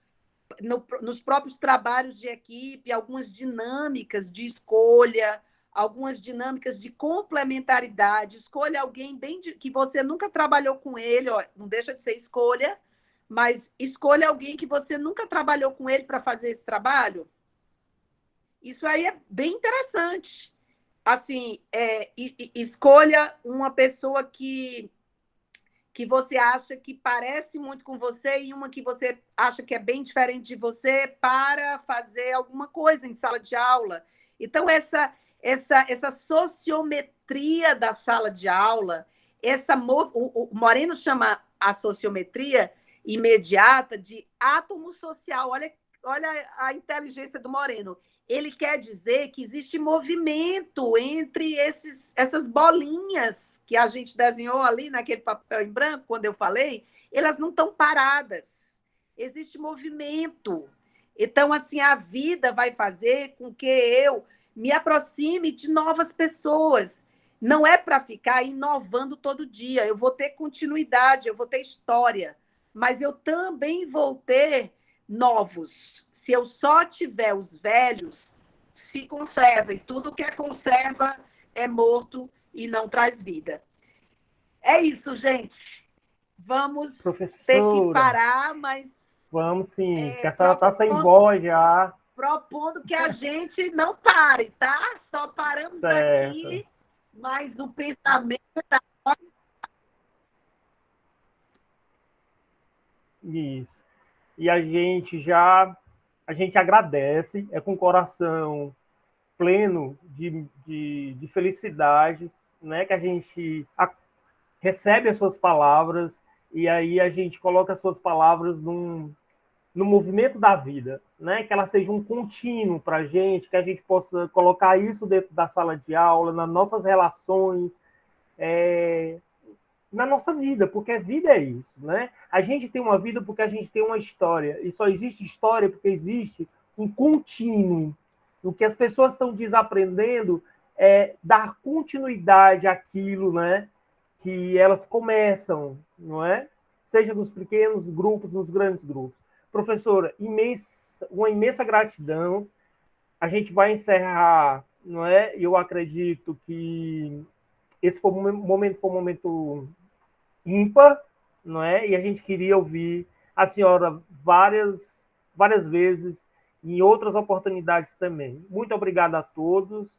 nos próprios trabalhos de equipe, algumas dinâmicas de escolha, algumas dinâmicas de complementaridade. Escolha alguém que você nunca trabalhou com ele, ó, não deixa de ser escolha, mas escolha alguém que você nunca trabalhou com ele para fazer esse trabalho. Isso aí é bem interessante. Assim, escolha uma pessoa que você acha que parece muito com você e uma que você acha que é bem diferente de você para fazer alguma coisa em sala de aula. Então, essa sociometria da sala de aula, o Moreno chama a sociometria imediata de átomo social. Olha a inteligência do Moreno. Ele quer dizer que existe movimento entre essas bolinhas que a gente desenhou ali naquele papel em branco, quando eu falei, elas não estão paradas. Existe movimento. Então, assim, a vida vai fazer com que eu me aproxime de novas pessoas. Não é para ficar inovando todo dia. Eu vou ter continuidade, eu vou ter história, mas eu também vou ter novos. Se eu só tiver os velhos, se conserva, e tudo que é conserva é morto e não traz vida. É isso, gente. Vamos ter que parar, mas... Vamos sim, que a senhora está sem voz já. Propondo que a gente não pare, tá? Só paramos aqui, mas o pensamento está... Isso. E a gente agradece, com o coração pleno de felicidade, né, que a gente recebe as suas palavras e aí a gente coloca as suas palavras no movimento da vida, né, que ela seja um contínuo para a gente, que a gente possa colocar isso dentro da sala de aula, nas nossas relações, na nossa vida, porque a vida é isso, né? A gente tem uma vida porque a gente tem uma história, e só existe história porque existe um contínuo. O que as pessoas estão desaprendendo é dar continuidade àquilo, né, que elas começam, não é? Seja nos pequenos grupos, nos grandes grupos. Professora, uma imensa gratidão. A gente vai encerrar, não é? Eu acredito que esse foi um momento ímpar, não é? E a gente queria ouvir a senhora várias vezes, em outras oportunidades também. Muito obrigado a todos,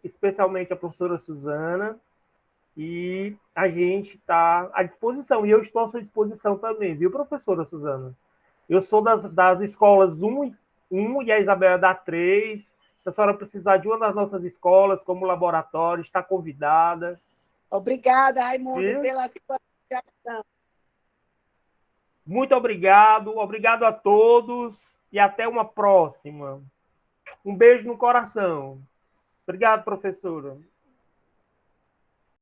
especialmente a professora Suzana, e a gente está à disposição, e eu estou à sua disposição também, viu, professora Suzana? Eu sou das escolas 1 e a Isabela da 3. Se a senhora precisar de uma das nossas escolas como laboratório, está convidada. Obrigada, Raimundo, pela sua participação. Muito obrigado a todos e até uma próxima. Um beijo no coração. Obrigado, professora.